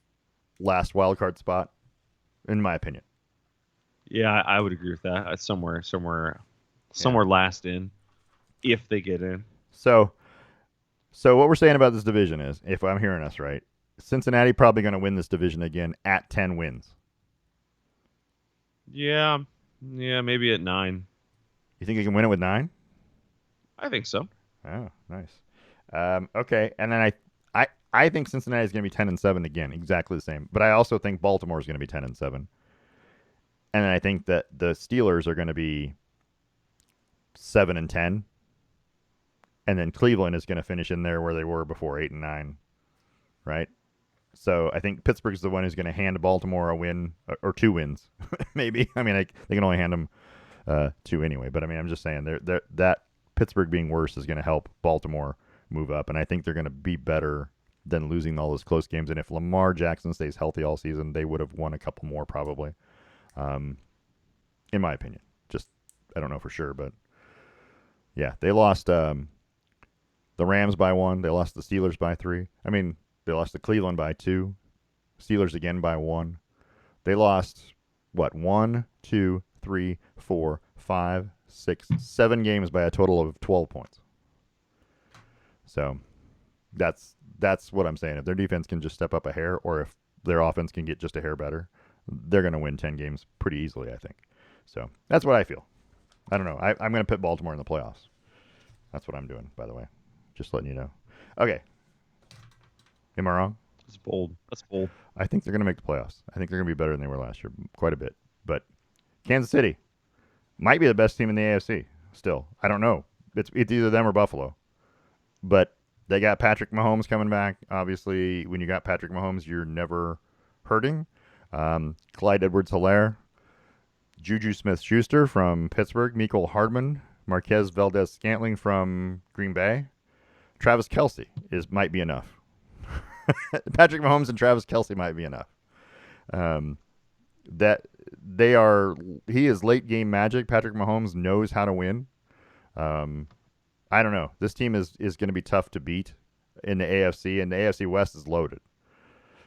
last wild card spot, in my opinion. Yeah, I would agree with that. Somewhere last in, if they get in. So what we're saying about this division is, if I'm hearing us right, Cincinnati probably going to win this division again at 10 wins. Yeah, maybe at 9. You think you can win it with 9? I think so. Oh, nice. Okay, and then I think Cincinnati is going to be 10-7 again, exactly the same. But I also think Baltimore is going to be 10-7. And then I think that the Steelers are going to be 7-10, and then Cleveland is going to finish in there where they were before, 8-9, right? So I think Pittsburgh's the one who's going to hand Baltimore a win or 2 wins, maybe. I mean, they can only hand them 2 anyway. But I mean, I'm just saying that Pittsburgh being worse is going to help Baltimore move up, and I think they're going to be better than losing all those close games. And if Lamar Jackson stays healthy all season, they would have won a couple more probably. In my opinion, just I don't know for sure, but yeah, they lost the Rams by 1. They lost the Steelers by 3. I mean, they lost to Cleveland by 2. Steelers again by 1. They lost 1, 2, 3, 4, 5, 6, 7 games by a total of 12 points. So that's what I'm saying. If their defense can just step up a hair, or if their offense can get just a hair better, they're going to win 10 games pretty easily, I think. So that's what I feel. I don't know. I'm going to put Baltimore in the playoffs. That's what I'm doing, by the way. Just letting you know. Okay. Am I wrong? That's bold. I think they're going to make the playoffs. I think they're going to be better than they were last year, quite a bit. But Kansas City might be the best team in the AFC still. I don't know. It's either them or Buffalo. But they got Patrick Mahomes coming back. Obviously, when you got Patrick Mahomes, you're never hurting. Clyde Edwards-Helaire, Juju Smith-Schuster from Pittsburgh, Mecole Hardman, Marquez Valdez-Scantling from Green Bay. Travis Kelce might be enough. Patrick Mahomes and Travis Kelce might be enough. He is late game magic. Patrick Mahomes knows how to win. I don't know. This team is going to be tough to beat in the AFC, and the AFC West is loaded.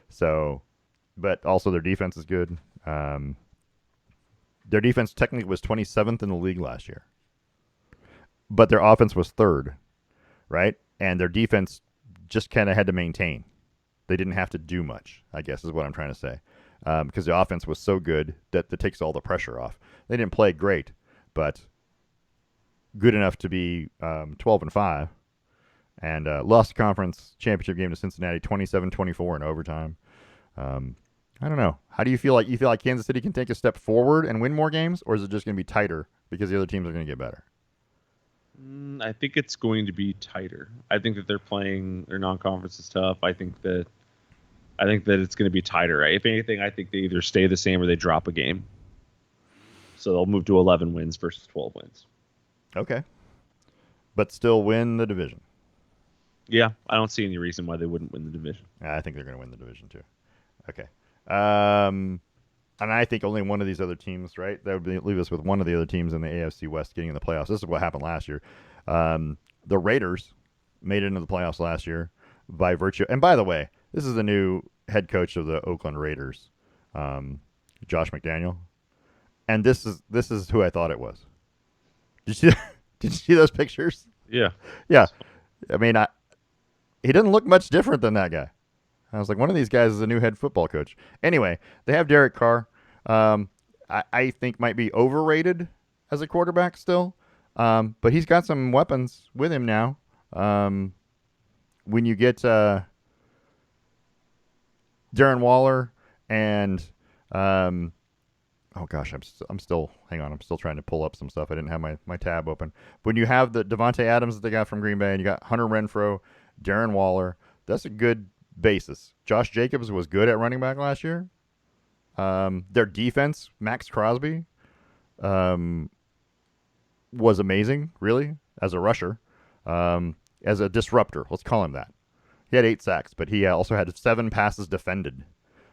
So, but also their defense is good. Their defense technically was 27th in the league last year, but their offense was third, right? And their defense just kind of had to maintain. They didn't have to do much, I guess is what I'm trying to say, because the offense was so good that it takes all the pressure off. They didn't play great, but good enough to be 12-5, and lost the conference championship game to Cincinnati 27-24 in overtime. I don't know. How do you feel like Kansas City can take a step forward and win more games, or is it just going to be tighter because the other teams are going to get better? I think it's going to be tighter. I think that they're playing their non-conference is tough. I think that it's going to be tighter. If anything, I think they either stay the same or they drop a game. So they'll move to 11 wins versus 12 wins. Okay. But still win the division. Yeah, I don't see any reason why they wouldn't win the division. I think they're going to win the division too. Okay. And I think only one of these other teams, right? That would leave us with one of the other teams in the AFC West getting in the playoffs. This is what happened last year. The Raiders made it into the playoffs last year by virtue. And by the way, this is the new head coach of the Oakland Raiders, Josh McDaniel. And this is who I thought it was. Did you see those pictures? Yeah. Yeah. I mean, he doesn't look much different than that guy. I was like, one of these guys is a new head football coach. Anyway, they have Derek Carr. I think might be overrated as a quarterback still, but he's got some weapons with him now. When you get Darren Waller and oh gosh, I'm still hang on. I'm still trying to pull up some stuff. I didn't have my tab open. When you have the Devontae Adams that they got from Green Bay, and you got Hunter Renfrow, Darren Waller, that's a good basis. Josh Jacobs was good at running back last year. Their defense, Max Crosby, was amazing, really, as a rusher, as a disruptor. Let's call him that. He had 8 sacks, but he also had 7 passes defended.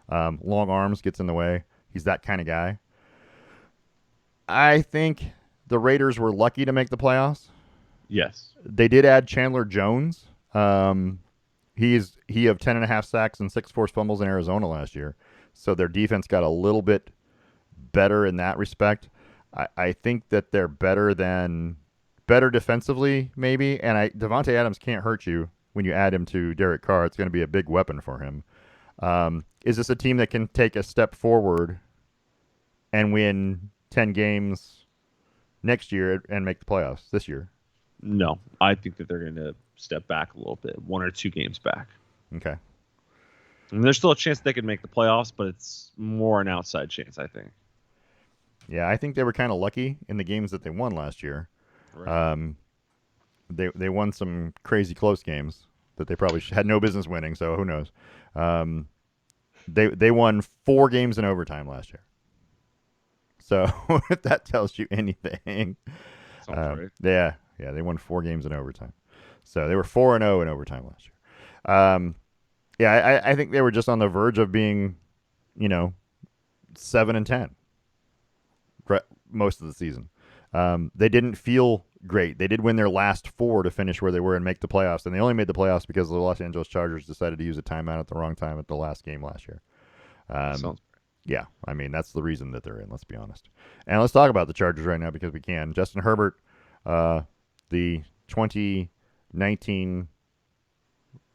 Long arms, gets in the way. He's that kind of guy. I think the Raiders were lucky to make the playoffs. Yes. They did add Chandler Jones. He of 10.5 sacks and 6 forced fumbles in Arizona last year. So their defense got a little bit better in that respect. I think that they're better defensively, maybe. And Devontae Adams can't hurt you when you add him to Derek Carr. It's going to be a big weapon for him. Is this a team that can take a step forward and win 10 games next year and make the playoffs this year? No, I think that they're going to step back a little bit, 1 or 2 games back. Okay. And there's still a chance they could make the playoffs, but it's more an outside chance, I think. Yeah, I think they were kind of lucky in the games that they won last year. Right. They won some crazy close games that they probably had no business winning, so who knows. They won 4 games in overtime last year. So if that tells you anything. Sounds right. Yeah, they won 4 games in overtime. So they were 4-0 in overtime last year. I think they were just on the verge of being, 7-10 most of the season. They didn't feel great. They did win their last 4 to finish where they were and make the playoffs, and they only made the playoffs because the Los Angeles Chargers decided to use a timeout at the wrong time at the last game last year. Yeah, I mean, that's the reason that they're in, let's be honest. And let's talk about the Chargers right now because we can. Justin Herbert, the 2019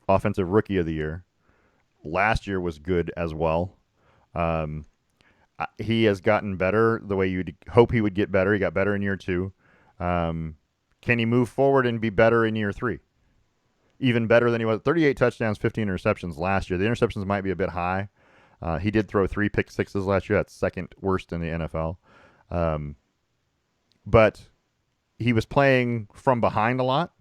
Offensive Rookie of the Year, last year was good as well. He has gotten better the way you'd hope he would get better. He got better in year 2. Can he move forward and be better in year 3? Even better than he was. 38 touchdowns, 15 interceptions last year. The interceptions might be a bit high. He did throw 3 pick sixes last year. That's second worst in the NFL. But he was playing from behind a lot.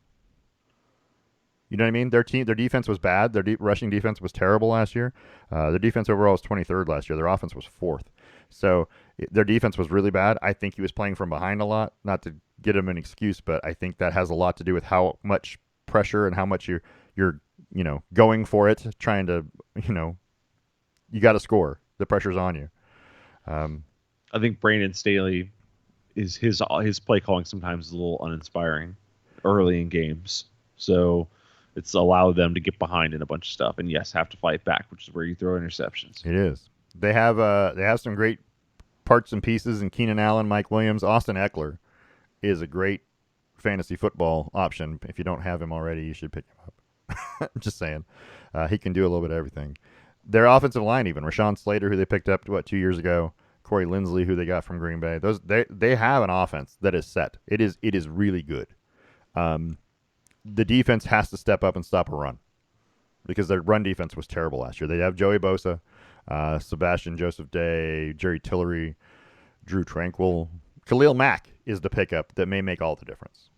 You know what I mean? Their defense was bad. Their rushing defense was terrible last year. Their defense overall was 23rd last year. Their offense was 4th. So their defense was really bad. I think he was playing from behind a lot. Not to get him an excuse, but I think that has a lot to do with how much pressure and how much you're going for it, trying to, you got to score. The pressure's on you. I think Brandon Staley is his play calling sometimes is a little uninspiring early in games. So it's allowed them to get behind in a bunch of stuff, and yes, have to fight back, which is where you throw interceptions. It is. They have some great parts and pieces in Keenan Allen, Mike Williams, Austin Eckler is a great fantasy football option. If you don't have him already, you should pick him up. Just saying, he can do a little bit of everything. Their offensive line, even Rashawn Slater, who they picked up 2 years ago, Corey Linsley, who they got from Green Bay. They have an offense that is set. It is really good. The defense has to step up and stop a run because their run defense was terrible last year. They have Joey Bosa, Sebastian Joseph Day, Jerry Tillery, Drew Tranquil. Khalil Mack is the pickup that may make all the difference.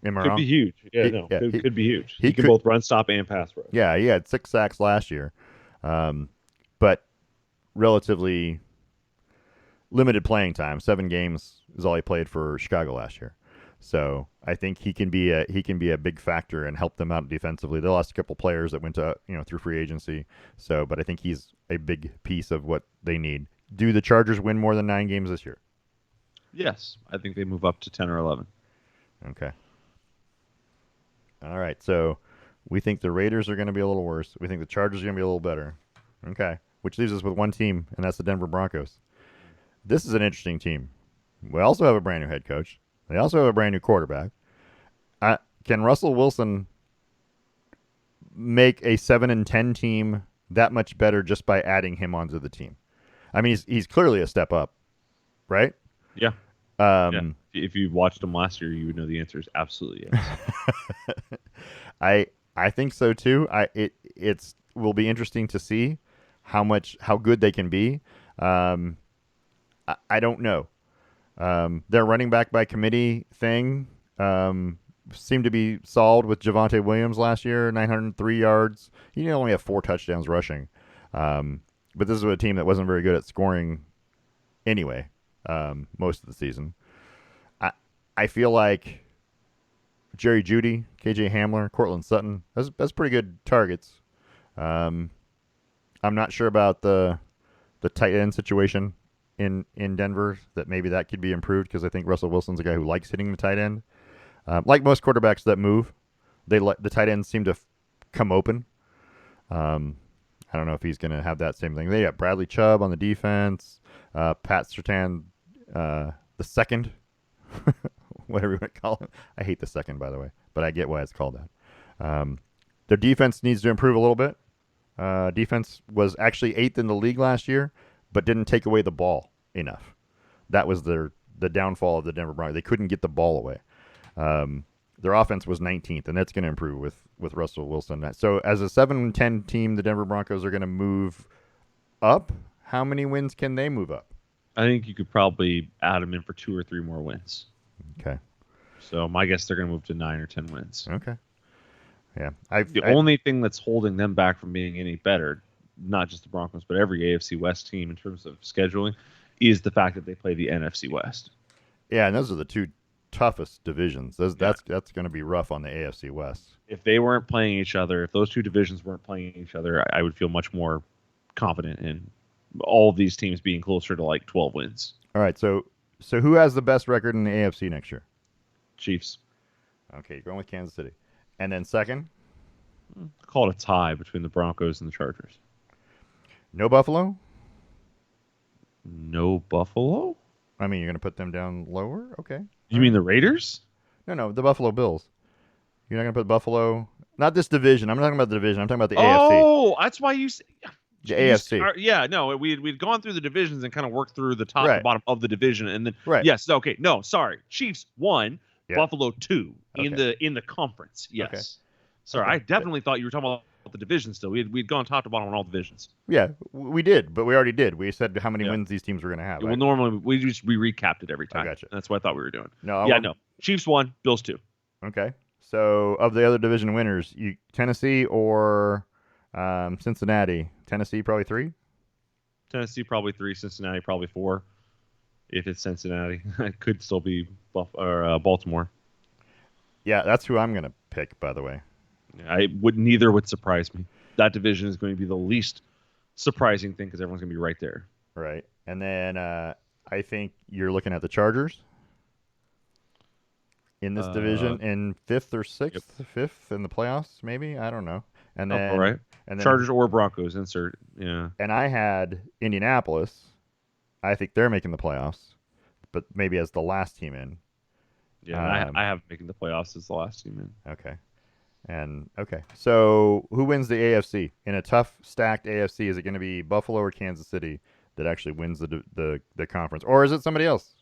Am I Could wrong? be huge. Yeah, could be huge. He can both run stop and pass rush. Yeah, he had 6 sacks last year, but relatively limited playing time. 7 games is all he played for Chicago last year. So I think he can be a big factor and help them out defensively. They lost a couple players that went to through free agency. So, but I think he's a big piece of what they need. Do the Chargers win more than 9 games this year? Yes, I think they move up to 10 or 11. Okay. All right. So we think the Raiders are going to be a little worse. We think the Chargers are going to be a little better. Okay. Which leaves us with one team, and that's the Denver Broncos. This is an interesting team. We also have a brand new head coach. They also have a brand new quarterback. Can Russell Wilson make a 7-10 team that much better just by adding him onto the team? I mean, he's clearly a step up, right? Yeah. Yeah. If you watched him last year, you would know the answer is absolutely yes. I think so too. It will be interesting to see how good they can be. I don't know. Their running back by committee thing seemed to be solved with Javonte Williams last year, 903 yards. He only have 4 touchdowns rushing. But this is a team that wasn't very good at scoring anyway, most of the season. I feel like Jerry Jeudy, KJ Hamler, Cortland Sutton, that's pretty good targets. I'm not sure about the tight end situation in Denver, that maybe that could be improved because I think Russell Wilson's a guy who likes hitting the tight end. Like most quarterbacks that move, the tight ends seem to come open. I don't know if he's going to have that same thing. They got Bradley Chubb on the defense, Pat Surtain the second, whatever you want to call him. I hate the second, by the way, but I get why it's called that. Their defense needs to improve a little bit. Defense was actually 8th in the league last year, but didn't take away the ball enough. That was the downfall of the Denver Broncos. They couldn't get the ball away. Their offense was 19th, and that's going to improve with Russell Wilson. So as a 7-10 team, the Denver Broncos are going to move up. How many wins can they move up? I think you could probably add them in for 2 or 3 more wins. Okay. So my guess they're going to move to 9 or 10 wins. Okay. Yeah. The only thing that's holding them back from being any better, not just the Broncos, but every AFC West team in terms of scheduling, is the fact that they play the NFC West. Yeah, and those are the 2 toughest divisions. That's going to be rough on the AFC West. If they weren't playing each other, if those 2 divisions weren't playing each other, I would feel much more confident in all of these teams being closer to like 12 wins. All right, so who has the best record in the AFC next year? Chiefs. Okay, you're going with Kansas City. And then second? Call it a tie between the Broncos and the Chargers. No Buffalo? No Buffalo? I mean, you're going to put them down lower? Okay. You mean the Raiders? No, the Buffalo Bills. You're not going to put Buffalo... Not this division. I'm not talking about the division. I'm talking about the AFC. Oh, that's why you... The AFC. Yeah, no, we'd gone through the divisions and kind of worked through the top and bottom of the division, and then yes, okay, no, sorry, Chiefs 1, Buffalo 2 in the conference. Yes, okay. Sorry, I definitely thought you were talking about the division still. We'd gone top to bottom on all divisions. Yeah, we did, but we already did. We said how many wins these teams were going to have. Well, normally we recapped it every time. I gotcha. That's what I thought we were doing. No, Chiefs 1, Bills 2. Okay, so of the other division winners, Tennessee or Cincinnati? Tennessee probably 3. Tennessee probably 3, Cincinnati probably 4. If it's Cincinnati, it could still be Baltimore. Yeah, that's who I'm going to pick, by the way. Neither would surprise me. That division is going to be the least surprising thing because everyone's going to be right there. Right. And then I think you're looking at the Chargers in this division in 5th or 6th, 5th in the playoffs, maybe? I don't know. And Oh, all then right. Chargers or Broncos, insert. Yeah. and I had Indianapolis. I think they're making the playoffs, but maybe as the last team in. Yeah, and I have making the playoffs as the last team in. Okay. Okay. So who wins the AFC? In a tough, stacked AFC, is it going to be Buffalo or Kansas City that actually wins the conference? Or is it somebody else?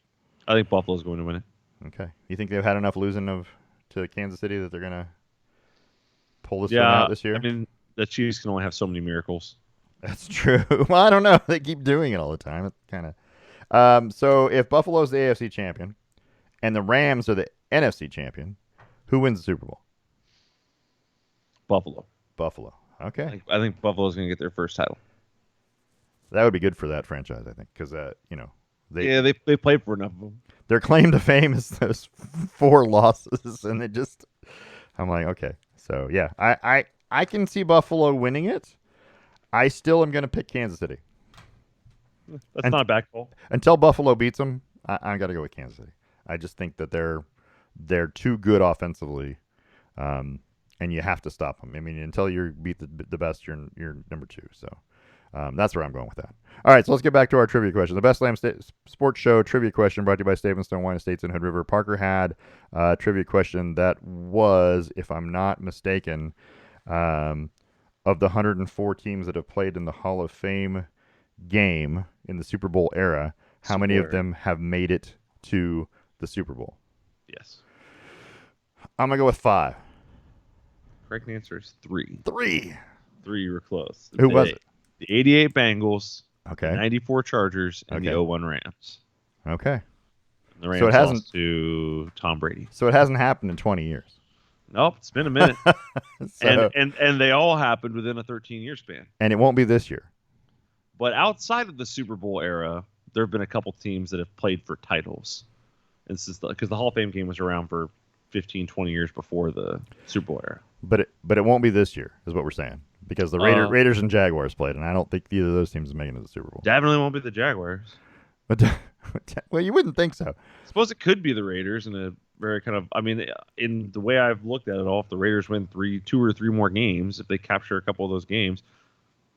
I think Buffalo's going to win it. Okay. You think they've had enough losing to Kansas City that they're going to pull this one Yeah, out this year? I mean, the Chiefs can only have so many miracles. That's true. Well, I don't know. They keep doing it all the time. It's kind of. So if Buffalo's the AFC champion and the Rams are the NFC champion, who wins the Super Bowl? Buffalo. Buffalo. Okay. I think Buffalo's going to get their first title. That would be good for that franchise, I think, because they played for enough of them. Their claim to fame is those 4 losses, and it just. I'm like, okay. So yeah, I can see Buffalo winning it. I still am going to pick Kansas City. That's not a bad call. Until Buffalo beats them, I got to go with Kansas City. I just think that they're too good offensively, and you have to stop them. I mean, until you beat the best, you're number 2. So that's where I'm going with that. All right, so let's get back to our trivia question. The Best Lamb Sports Show trivia question brought to you by Stone Wine Estates in Hood River. Parker had a trivia question that was, if I'm not mistaken, of the 104 teams that have played in the Hall of Fame game in the Super Bowl era, how many of them have made it to the Super Bowl? Yes. I'm going to go with 5. Correct answer is 3. 3. 3, you were close. Who was it? The 88 Bengals, okay. The 94 Chargers, and the 01 Rams. Okay. And the Rams lost to Tom Brady. So it hasn't happened in 20 years. Nope, it's been a minute. and they all happened within a 13-year span. And it won't be this year. But outside of the Super Bowl era, there have been a couple teams that have played for titles. And this is because the Hall of Fame game was around for 15, 20 years before the Super Bowl era. But it won't be this year, is what we're saying. Because the Raiders and Jaguars played, and I don't think either of those teams is making it to the Super Bowl. Definitely won't be the Jaguars. But well, you wouldn't think so. I suppose it could be the Raiders in a very kind of. I mean, in the way I've looked at it all, if the Raiders win 2 or 3 more games, if they capture a couple of those games,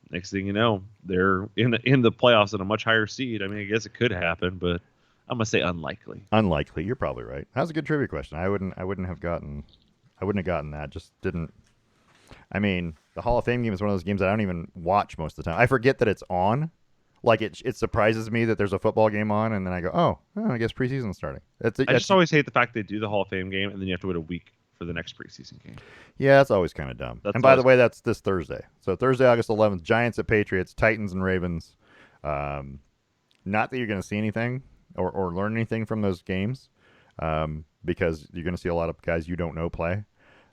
next thing you know, they're in the playoffs at a much higher seed. I mean, I guess it could happen, but I'm gonna say unlikely. Unlikely. You're probably right. That was a good trivia question. I wouldn't have gotten that. Just didn't. I mean, the Hall of Fame game is one of those games that I don't even watch most of the time. I forget that it's on. Like it surprises me that there's a football game on, and then I go, oh I guess preseason's starting. I just always hate the fact they do the Hall of Fame game, and then you have to wait a week for the next preseason game. Yeah, that's always kind of dumb. And by the way, that's this Thursday. So Thursday, August 11th, Giants at Patriots, Titans and Ravens. Not that you're going to see anything or learn anything from those games, because you're going to see a lot of guys you don't know play.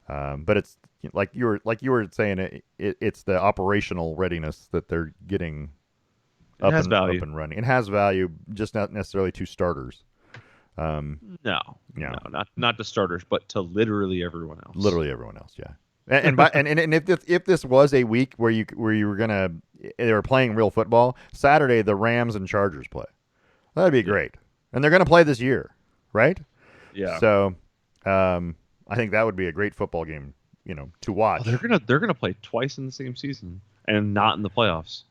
But it's like you were saying, it's the operational readiness that they're getting up and running. It has value, just not necessarily to starters. No, not to starters, but to literally everyone else. Literally everyone else, yeah. And if this was a week where you were they were playing real football, Saturday the Rams and Chargers play. That'd be great, and they're going to play this year, right? Yeah. So, I think that would be a great football game, to watch. Oh, they're gonna play twice in the same season and not in the playoffs.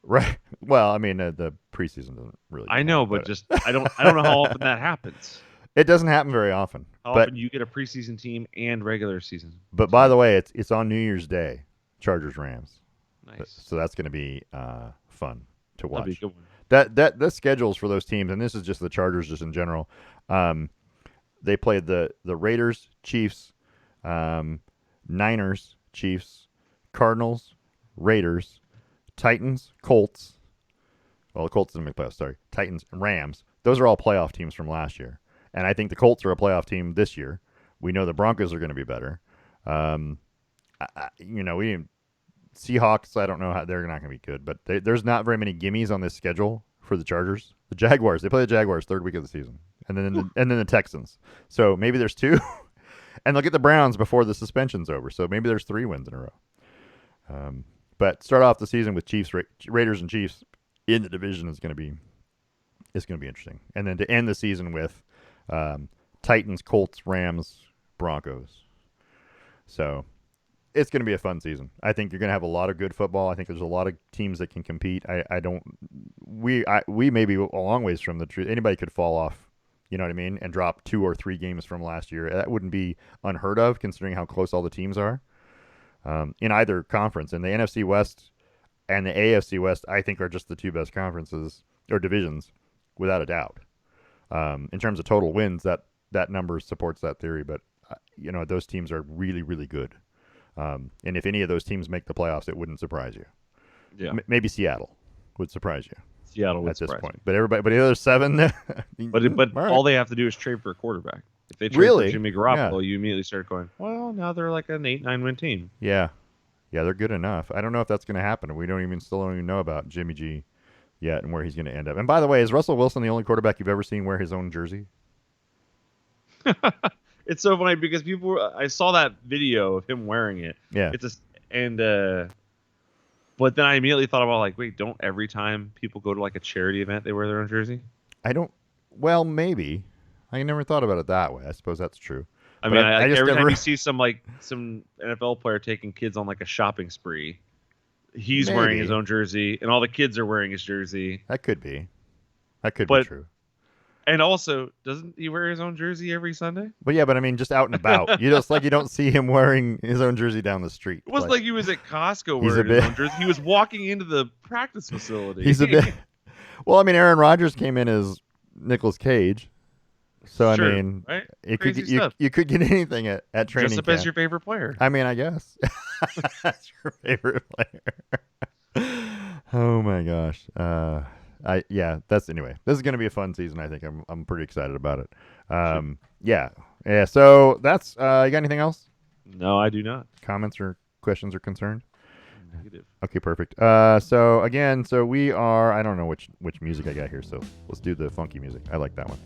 Right. Well, I mean, the preseason doesn't really. I know, but just I don't know how often that happens. It doesn't happen very often. How often you get a preseason team and regular season? But by the way, it's on New Year's Day, Chargers Rams. Nice. So that's going to be fun to watch. That'd be a good one. The schedules for those teams, and this is just the Chargers, just in general. They played the Raiders, Chiefs, Niners, Chiefs, Cardinals, Raiders, Titans, Colts. Well, the Colts didn't make playoffs. Sorry, Titans, and Rams. Those are all playoff teams from last year, and I think the Colts are a playoff team this year. We know the Broncos are going to be better. Seahawks. I don't know how they're not going to be good, but there's not very many gimmies on this schedule for the Chargers. The Jaguars. They play the Jaguars third week of the season, and then the Texans. So maybe there's 2, and they'll get the Browns before the suspension's over. So maybe there's 3 wins in a row. But start off the season with Chiefs, Raiders, and Chiefs in the division is going to be interesting. And then to end the season with Titans, Colts, Rams, Broncos. So it's going to be a fun season. I think you're going to have a lot of good football. I think there's a lot of teams that can compete. We may be a long ways from the truth. Anybody could fall off, you know what I mean, and drop 2 or 3 games from last year. That wouldn't be unheard of considering how close all the teams are in either conference. And the NFC West and the AFC West, I think, are just the 2 best conferences or divisions, without a doubt. In terms of total wins, that number supports that theory. But those teams are really, really good. And if any of those teams make the playoffs, it wouldn't surprise you. Yeah, maybe Seattle would surprise you. Seattle would at this surprise point, me. but the other 7. But right. all they have to do is trade for a quarterback. If they trade Really? for Jimmy Garoppolo, you immediately start going, well, now they're like an 8-9 win team. Yeah, they're good enough. I don't know if that's going to happen. We still don't even know about Jimmy G yet and where he's going to end up. And by the way, is Russell Wilson the only quarterback you've ever seen wear his own jersey? It's so funny because I saw that video of him wearing it. Yeah. But then I immediately thought about like, wait, don't every time people go to like a charity event they wear their own jersey? Well, maybe. I never thought about it that way. I suppose that's true. I mean, every time you see some NFL player taking kids on like a shopping spree, he's wearing his own jersey, and all the kids are wearing his jersey. That could be. Be true. And also, doesn't he wear his own jersey every Sunday? But I mean, just out and about. You don't see him wearing his own jersey down the street. It wasn't like he was at Costco wearing his own jersey. He was walking into the practice facility. He's a bit. Well, I mean, Aaron Rodgers came in as Nicolas Cage. So, sure, I mean, right? you could get anything at training Dress up camp. as your favorite player. I mean, I guess. That's your favorite player. Oh, my gosh. Anyway. This is going to be a fun season, I think. I'm pretty excited about it. Sure. Yeah, so that's, you got anything else? No, I do not. Comments or questions or concerns? Negative. Okay, perfect. So we are, I don't know which music I got here, so let's do the funky music. I like that one.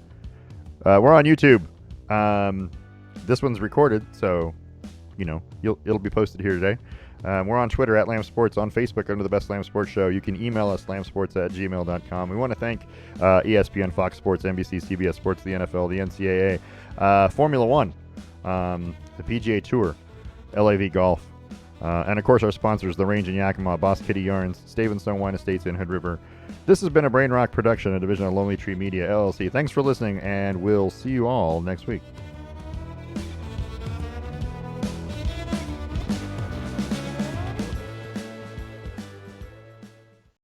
We're on YouTube. This one's recorded, so, it'll be posted here today. We're on Twitter at Lamb Sports, on Facebook under the Best Lamb Sports Show. You can email us, lambsports@gmail.com. We want to thank ESPN, Fox Sports, NBC, CBS Sports, the NFL, the NCAA, Formula One, the PGA Tour, LIV Golf, and, of course, our sponsors, The Range in Yakima, Boss Kitty Yarns, Stone Wine Estates in Hood River. This has been a Brain Rock production, a division of Lonely Tree Media, LLC. Thanks for listening, and we'll see you all next week.